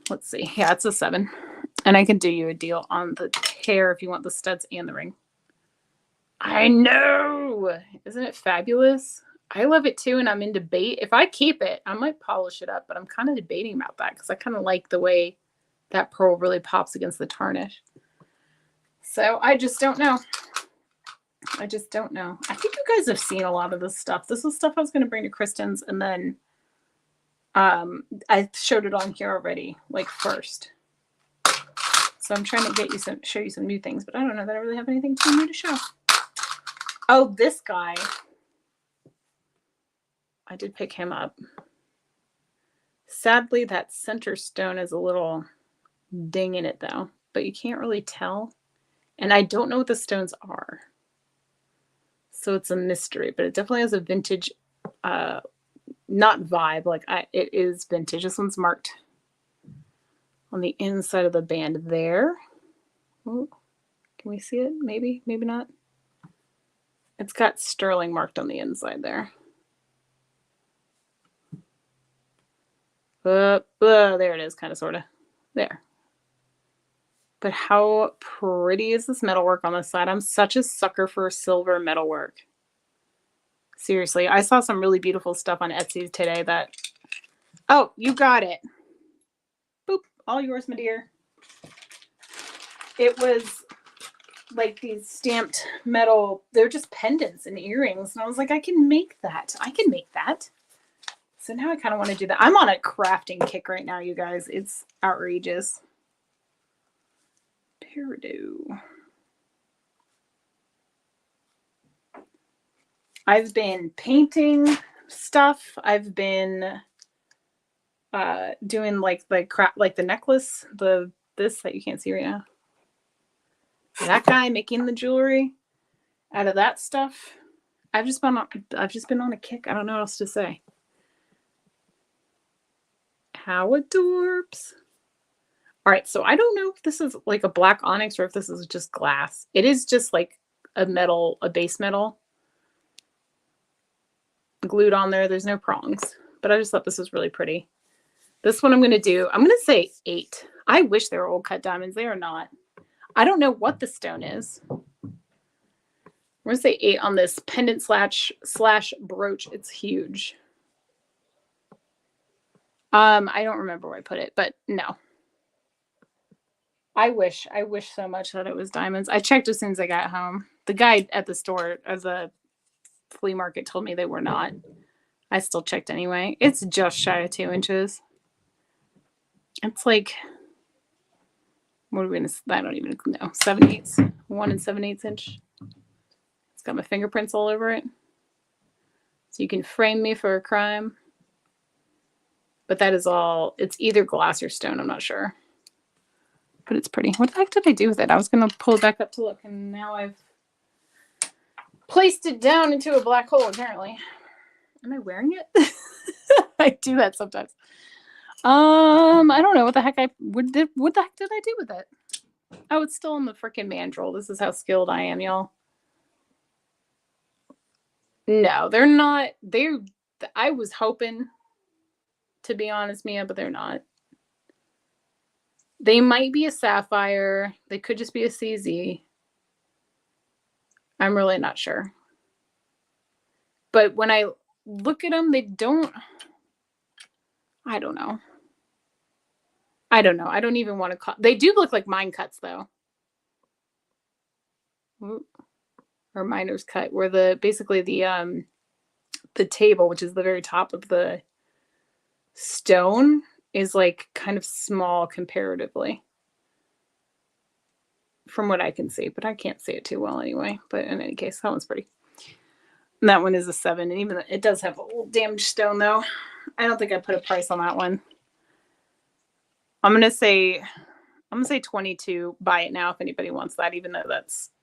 Let's see. Yeah, it's a 7. And I can do you a deal on the hair if you want the studs and the ring. I know. Isn't it fabulous? I love it too, and I'm in debate. If I keep it, I might polish it up, but I'm kind of debating about that because I kind of like the way that pearl really pops against the tarnish. So I just don't know. I just don't know. I think you guys have seen a lot of this stuff. This is stuff I was going to bring to Kristen's, and then I showed it on here already, like first. So I'm trying to get you show you some new things, but I don't know that I really have anything too new to show. Oh, this guy. I did pick him up. Sadly, that center stone is a little ding in it though, but you can't really tell. And I don't know what the stones are. So it's a mystery, but it definitely has a vintage, not vibe. Like it is vintage. This one's marked on the inside of the band there. Ooh, can we see it? Maybe, maybe not. It's got sterling marked on the inside there. There it is, kind of, sort of. There. But how pretty is this metalwork on this side? I'm such a sucker for silver metalwork. Seriously, I saw some really beautiful stuff on Etsy today that... Oh, you got it. Boop. All yours, my dear. It was like these stamped metal... They're just pendants and earrings. And I was like, I can make that. I can make that. So now I kind of want to do that. I'm on a crafting kick right now, you guys. It's outrageous. Peridot. I've been painting stuff. I've been doing like the necklace, this that you can't see right now. That guy making the jewelry out of that stuff. I've just been on a kick. I don't know what else to say. How adorbs. All right, so I don't know if this is like a black onyx or if this is just glass. It is just like a metal, a base metal glued on there. There's no prongs, but I just thought this was really pretty. This one I'm going to say 8. I wish they were old cut diamonds. They are not. I don't know what the stone is. I'm going to say 8 on this pendant slash brooch. It's huge. I don't remember where I put it, but no. I wish so much that it was diamonds. I checked as soon as I got home. The guy at the store, as a flea market, told me they were not. I still checked anyway. It's just shy of 2 inches. It's like, what are we gonna? I don't even know. 7/8, 1 7/8 inch. It's got my fingerprints all over it. So you can frame me for a crime. But that is all. It's either glass or stone. I'm not sure. But it's pretty. What the heck did I do with it? I was going to pull it back up to look, and now I've placed it down into a black hole, apparently. Am I wearing it? I do that sometimes. I don't know what the heck what the heck did I do with it? Oh, it's still in the freaking mandrel. This is how skilled I am, y'all. No, they're not. I was hoping, to be honest, Mia, but they're not. They might be a sapphire. They could just be a CZ. I'm really not sure. But when I look at them, they don't... I don't know. I don't know. I don't even want to call... They do look like mine cuts, though. Or miner's cut, where basically the table, which is the very top of the stone, is like kind of small comparatively from what I can see, but I can't see it too well anyway. But in any case, that one's pretty. And that one is a 7, and even it does have a little damaged stone though. I don't think I put a price on that one. I'm gonna say 22. Buy it now if anybody wants that, even though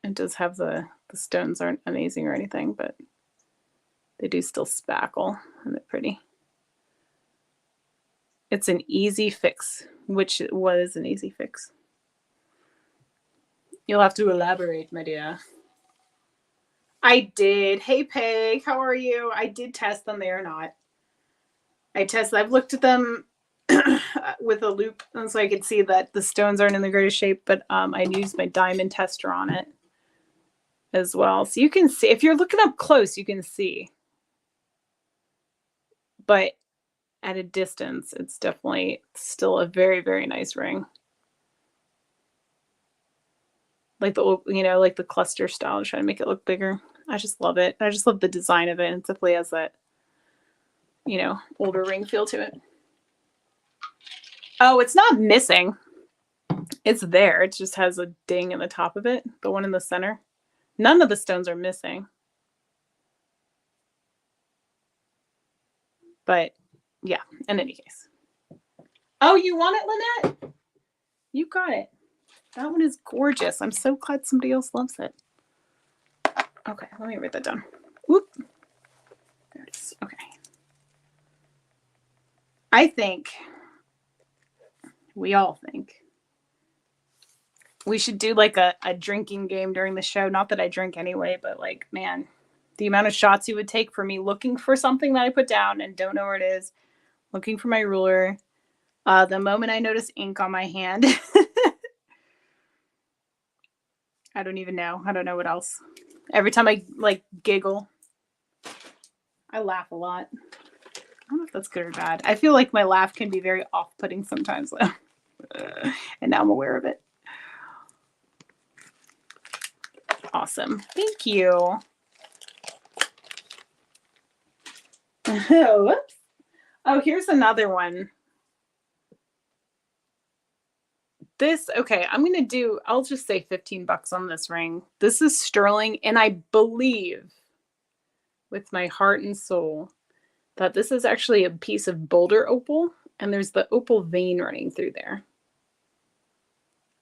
it does have the stones aren't amazing or anything, but they do still spackle and they're pretty. It's an easy fix, which was an easy fix. You'll have to elaborate, my dear. I did. Hey, Peg, how are you? I did test them. They are not. I've looked at them with a loop, and so I could see that the stones aren't in the greatest shape, but I used my diamond tester on it as well. So you can see, if you're looking up close, you can see. But at a distance, it's definitely still a very, very nice ring. Like like the cluster style, trying to make it look bigger. I just love it. I just love the design of it. It definitely has that, older ring feel to it. Oh, it's not missing. It's there. It just has a ding in the top of it, the one in the center. None of the stones are missing. But yeah, in any case. Oh, you want it, Lynette? You got it. That one is gorgeous. I'm so glad somebody else loves it. Okay, let me write that down. Whoop. There it is. Okay. We all think we should do like a drinking game during the show. Not that I drink anyway, but like, man, the amount of shots you would take for me looking for something that I put down and don't know where it is, looking for my ruler. The moment I notice ink on my hand, I don't even know. I don't know what else. Every time I like giggle, I laugh a lot. I don't know if that's good or bad. I feel like my laugh can be very off-putting sometimes, though. And now I'm aware of it. Awesome. Thank you. Whoops. Oh, here's another one. I'll just say $15 on this ring. This is sterling, and I believe with my heart and soul that this is actually a piece of boulder opal, and there's the opal vein running through there.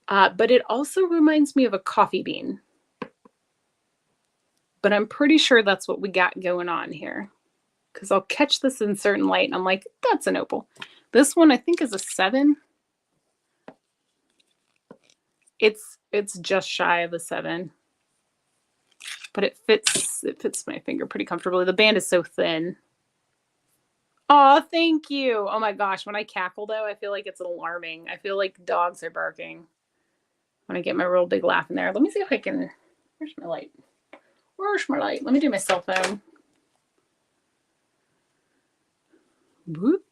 But it also reminds me of a coffee bean. But I'm pretty sure that's what we got going on here, because I'll catch this in certain light, and I'm like, that's an opal. This one I think is a 7. It's just shy of a 7, but it fits my finger pretty comfortably. The band is so thin. Oh, thank you. Oh my gosh, when I cackle though, I feel like it's alarming. I feel like dogs are barking when I get my real big laugh in there. Let me see if I can. Where's my light? Where's my light? Let me do my cell phone. Whoop.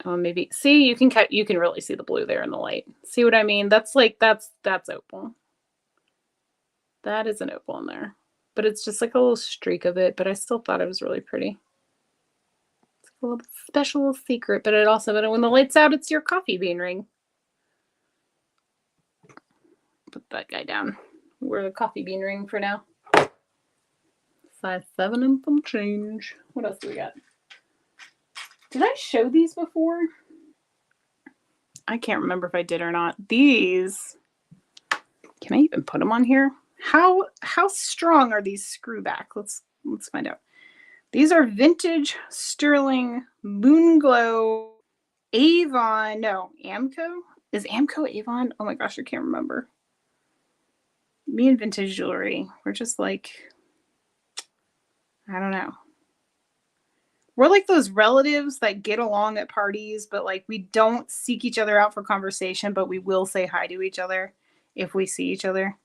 Oh, maybe. See, you can really see the blue there in the light. See what I mean? That's opal. That is an opal in there. But it's just like a little streak of it, but I still thought it was really pretty. It's a little special secret, but when the light's out, it's your coffee bean ring. Put that guy down. Wear the coffee bean ring for now. Size 7 and some change. What else do we got? Did I show these before? I can't remember if I did or not. These, can I even put them on here? How strong are these screw back? Let's find out. These are vintage sterling Moonglow Avon. No, Amco? Is Amco Avon? Oh my gosh, I can't remember. Me and vintage jewelry, we're just like, I don't know. We're like those relatives that get along at parties, but like we don't seek each other out for conversation, but we will say hi to each other if we see each other.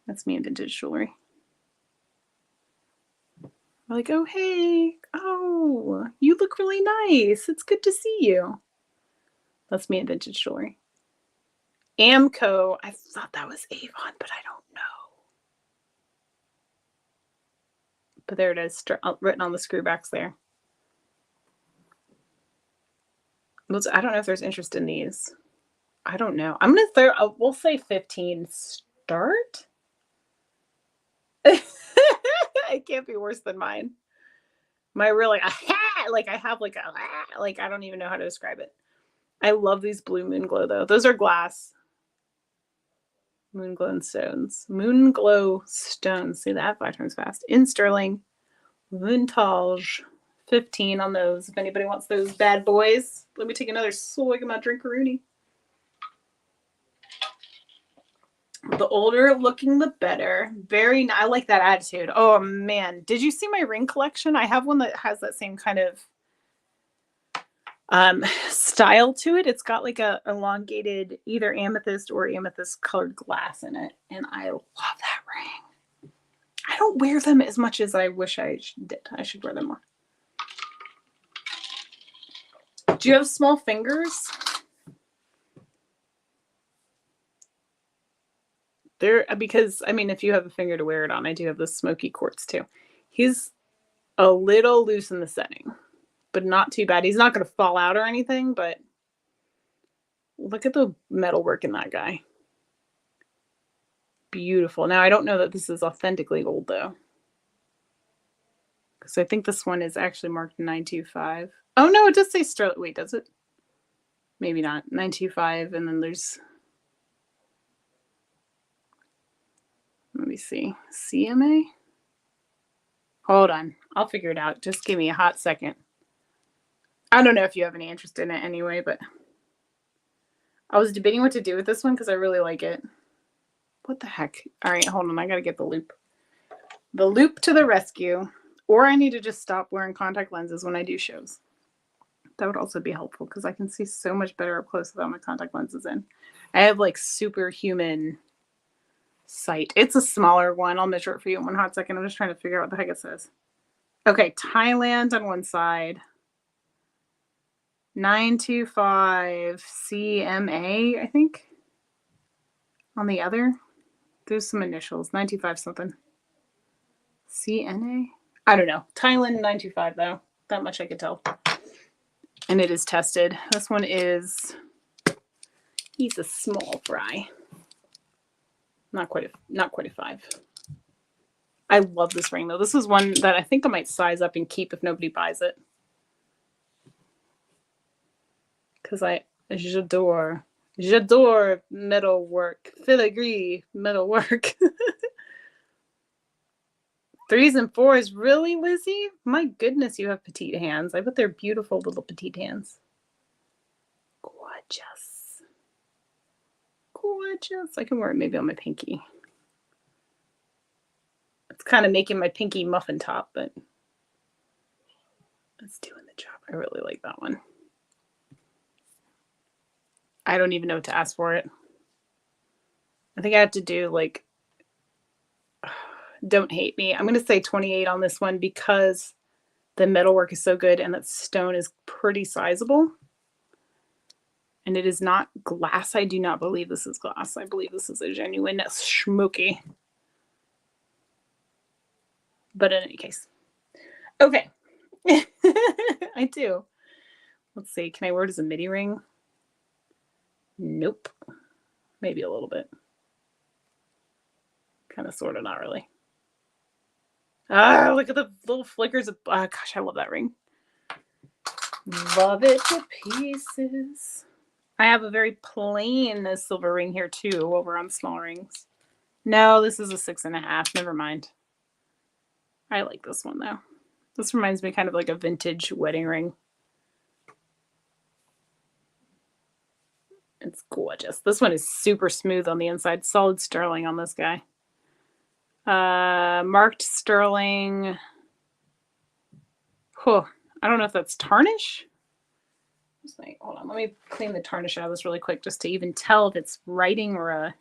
That's me in vintage jewelry. We're like, oh, hey, oh, you look really nice. It's good to see you. That's me in vintage jewelry. Amco, I thought that was Avon, but I don't know. But there it is, written on the screwbacks there. I don't know if there's interest in these. I don't know. I'm going to we'll say 15 start. It can't be worse than mine. My really, like I have like I don't even know how to describe it. I love these blue Moonglow though. Those are glass. Moonglow stones. Moonglow stones. See that? 5 times fast. In sterling. Vintage. $15 on those. If anybody wants those bad boys. Let me take another swig of my drinkaroonie. The older looking, the better. I like that attitude. Oh man, did you see my ring collection? I have one that has that same kind of style to it. It's got like a elongated either amethyst or amethyst colored glass in it, and I love that ring. I don't wear them as much as I wish I did. I should wear them more. Do you have small fingers? Because I mean, if you have a finger to wear it on, I do have the smoky quartz too. He's a little loose in the setting, but not too bad. He's not going to fall out or anything, but look at the metalwork in that guy. Beautiful. Now, I don't know that this is authentically gold though, because I think this one is actually marked 925. Oh no, it does say sterling. Wait, does it? Maybe not. 925, and then there's, let me see, CMA? Hold on. I'll figure it out. Just give me a hot second. I don't know if you have any interest in it anyway, but I was debating what to do with this one because I really like it. What the heck? All right, hold on. I got to get the loop. The loop to the rescue. Or I need to just stop wearing contact lenses when I do shows. That would also be helpful because I can see so much better up close without my contact lenses in. I have like superhuman sight. It's a smaller one. I'll measure it for you in one hot second. I'm just trying to figure out what the heck it says. Okay, Thailand on one side. 925 CMA, I think. On the other. There's some initials. 925 something. CNA? I don't know. Thailand 925 though. That much I could tell. And it is tested. This one is, he's a small fry. Not quite a 5. I love this ring though. This is one that I think I might size up and keep if nobody buys it. Because j'adore metalwork, filigree metalwork. 3s and 4s, really, Lizzie? My goodness, you have petite hands. I bet they're beautiful little petite hands. Gorgeous. Gorgeous. I can wear it maybe on my pinky. It's kind of making my pinky muffin top, but it's doing the job. I really like that one. I don't even know what to ask for it. I think I have to do like, don't hate me. I'm going to say 28 on this one because the metalwork is so good and that stone is pretty sizable. And it is not glass. I do not believe this is glass. I believe this is a genuine schmooky. But in any case. Okay. I do. Let's see. Can I wear it as a midi ring? Nope. Maybe a little bit. Kind of, sort of, not really. Ah, look at the little flickers of, oh, gosh, I love that ring. Love it to pieces. I have a very plain silver ring here too over on small rings. No, this is a 6.5. Never mind. I like this one though. This reminds me kind of like a vintage wedding ring. It's gorgeous. This one is super smooth on the inside. Solid sterling on this guy. Marked sterling. Huh. I don't know if that's tarnish. Hold on. Let me clean the tarnish out of this really quick just to even tell if it's writing or a...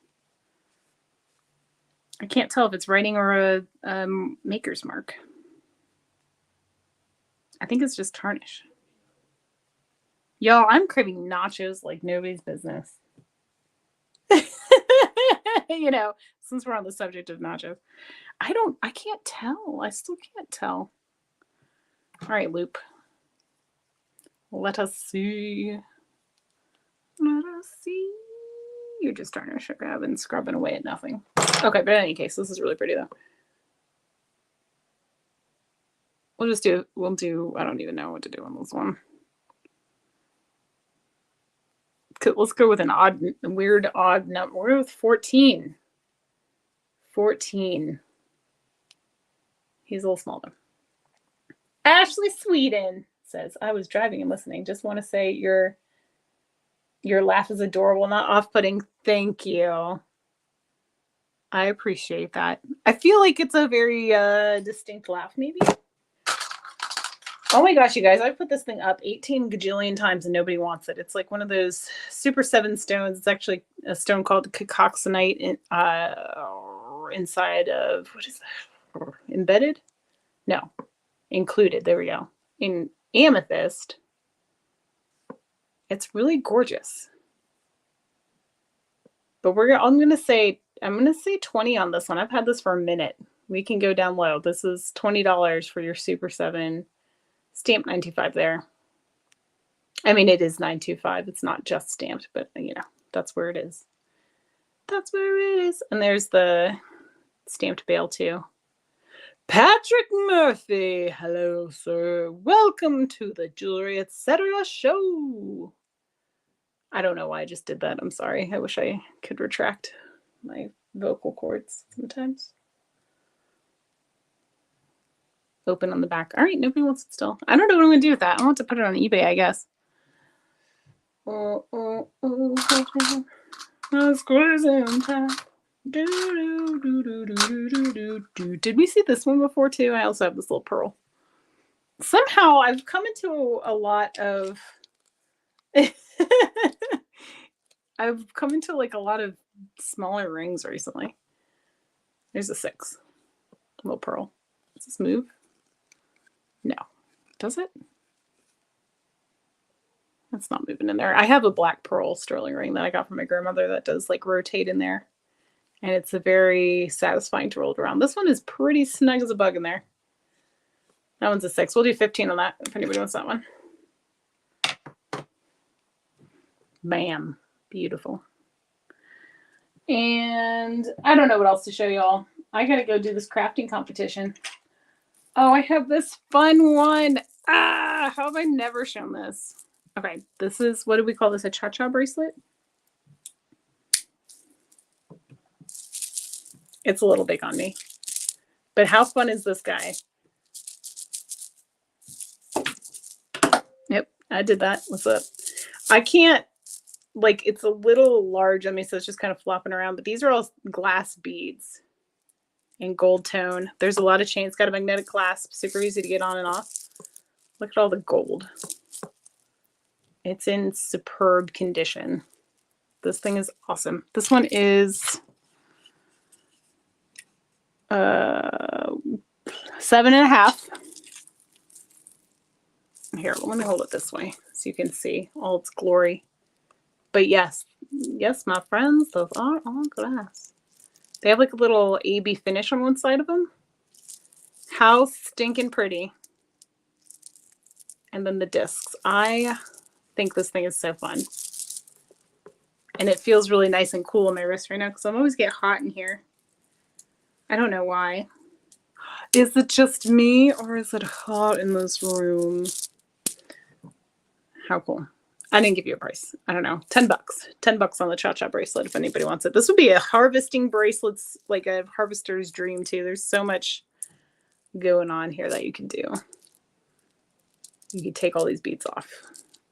I can't tell if it's writing or a maker's mark. I think it's just tarnish. Y'all, I'm craving nachos like nobody's business. You know, since we're on the subject of nachos. I can't tell. I still can't tell. All right, loop. Let us see. Let us see. You're just tarnish. I've been scrubbing away at nothing. Okay, but in any case, this is really pretty though. We'll do, I don't even know what to do on this one. Let's go with an weird odd number. We're with 14. 14. He's a little small though. Ashley Sweden says, I was driving and listening. Just want to say your laugh is adorable, not off-putting. Thank you. I appreciate that. I feel like it's a very distinct laugh, maybe. Oh my gosh, you guys, I've put this thing up 18 gajillion times and nobody wants it. It's like one of those Super 7 stones. It's actually a stone called cacoxenite inside of, what is that? Embedded? No. Included. There we go. In amethyst. It's really gorgeous. But I'm gonna say 20 on this one. I've had this for a minute. We can go down low. This is $20 for your Super 7. Stamp 925 there. I mean, it is 925. It's not just stamped, but you know, that's where it is. That's where it is. And there's the stamped bail too. Patrick Murphy. Hello, sir. Welcome to the Jewelry Etc. show. I don't know why I just did that. I'm sorry. I wish I could retract my vocal cords sometimes. Open on the back. All right, nobody wants it still. I don't know what I'm going to do with that. I want to put it on eBay, I guess. That's crazy time. Did we see this one before too? I also have this little pearl. Somehow I've come into a lot of I've come into like a lot of smaller rings recently. There's a 6. Little pearl. Does this move? No. Does it? It's not moving in there. I have a black pearl sterling ring that I got from my grandmother that does like rotate in there. And it's a very satisfying to roll around. This one is pretty snug as a bug in there. That one's a 6. We'll do 15 on that if anybody wants that one. Bam. Beautiful. And I don't know what else to show y'all. I gotta go do this crafting competition. Oh, I have this fun one. How have I never shown this? Okay, this is, what do we call this? A cha-cha bracelet? It's a little big on me. But how fun is this guy? Yep, I did that. What's up? I can't, like, it's a little large on me, so it's just kind of flopping around. But these are all glass beads in gold tone. There's a lot of chains. It's got a magnetic clasp. Super easy to get on and off. Look at all the gold. It's in superb condition. This thing is awesome. This one is 7.5. Here, let me hold it this way so you can see all its glory. But yes, my friends, those are all glass. They have like a little AB finish on one side of them. How stinking pretty. And then the discs. I think this thing is so fun. And it feels really nice and cool on my wrist right now because I always get hot in here. I don't know why. Is it just me or is it hot in this room? How cool. I didn't give you a price. I don't know. $10. $10 on the cha-cha bracelet if anybody wants it. This would be a harvesting bracelets, like a harvester's dream too. There's so much going on here that you can do. You could take all these beads off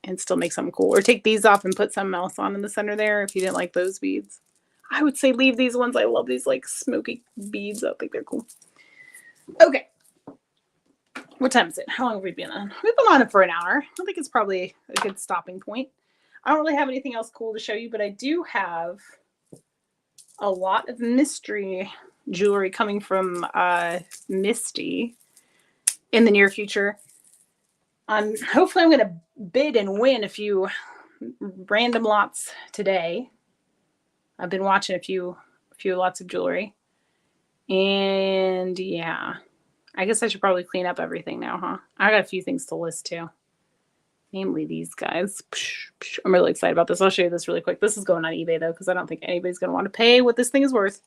and still make something cool. Or take these off and put something else on in the center there if you didn't like those beads. I would say leave these ones. I love these like smoky beads. I think they're cool. Okay. What time is it? How long have we been on? We've been on it for an hour. I think it's probably a good stopping point. I don't really have anything else cool to show you, but I do have a lot of mystery jewelry coming from Misty in the near future. Hopefully I'm going to bid and win a few random lots today. I've been watching a few lots of jewelry. And yeah, I guess I should probably clean up everything now, huh? I got a few things to list too. Namely these guys. I'm really excited about this. I'll show you this really quick. This is going on eBay though, because I don't think anybody's going to want to pay what this thing is worth.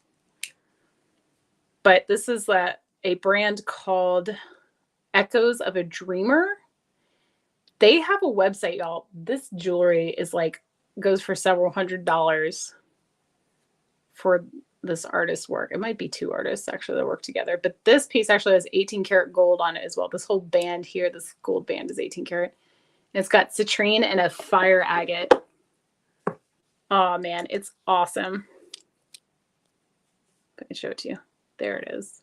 But this is a brand called Echoes of a Dreamer. They have a website, y'all. This jewelry is like, goes for several $100s for this artist's work. It might be two artists actually that work together, but this piece actually has 18 karat gold on it as well. This whole band here, this gold band is 18 karat. And it's got citrine and a fire agate. Oh man, it's awesome. Let me show it to you. There it is.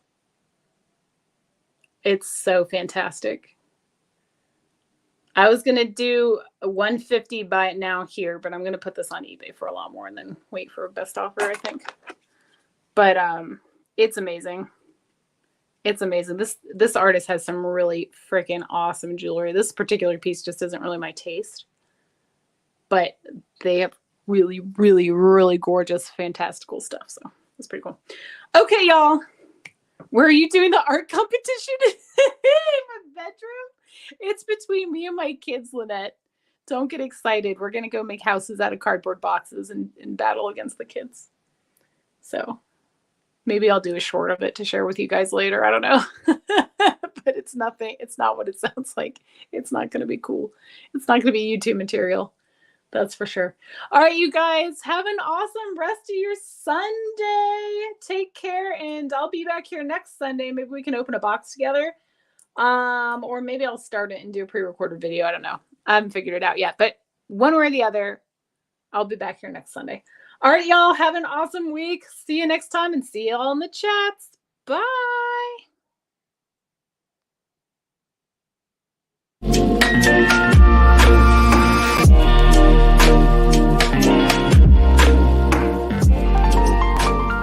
It's so fantastic. I was going to do a 150 buy it now here, but I'm going to put this on eBay for a lot more and then wait for a best offer, I think. But it's amazing. It's amazing. This artist has some really freaking awesome jewelry. This particular piece just isn't really my taste. But they have really, really, really gorgeous, fantastical stuff. So it's pretty cool. Okay, y'all. Where are you doing the art competition in my bedroom? It's between me and my kids, Lynette. Don't get excited. We're going to go make houses out of cardboard boxes and battle against the kids. So maybe I'll do a short of it to share with you guys later. I don't know. But it's nothing. It's not what it sounds like. It's not going to be cool. It's not going to be YouTube material. That's for sure. All right, you guys, have an awesome rest of your Sunday. Take care, and I'll be back here next Sunday. Maybe we can open a box together. Or maybe I'll start it and do a pre-recorded video. I don't know. I haven't figured it out yet, but one way or the other, I'll be back here next Sunday. All right, y'all, have an awesome week. See you next time and see y'all in the chats. Bye.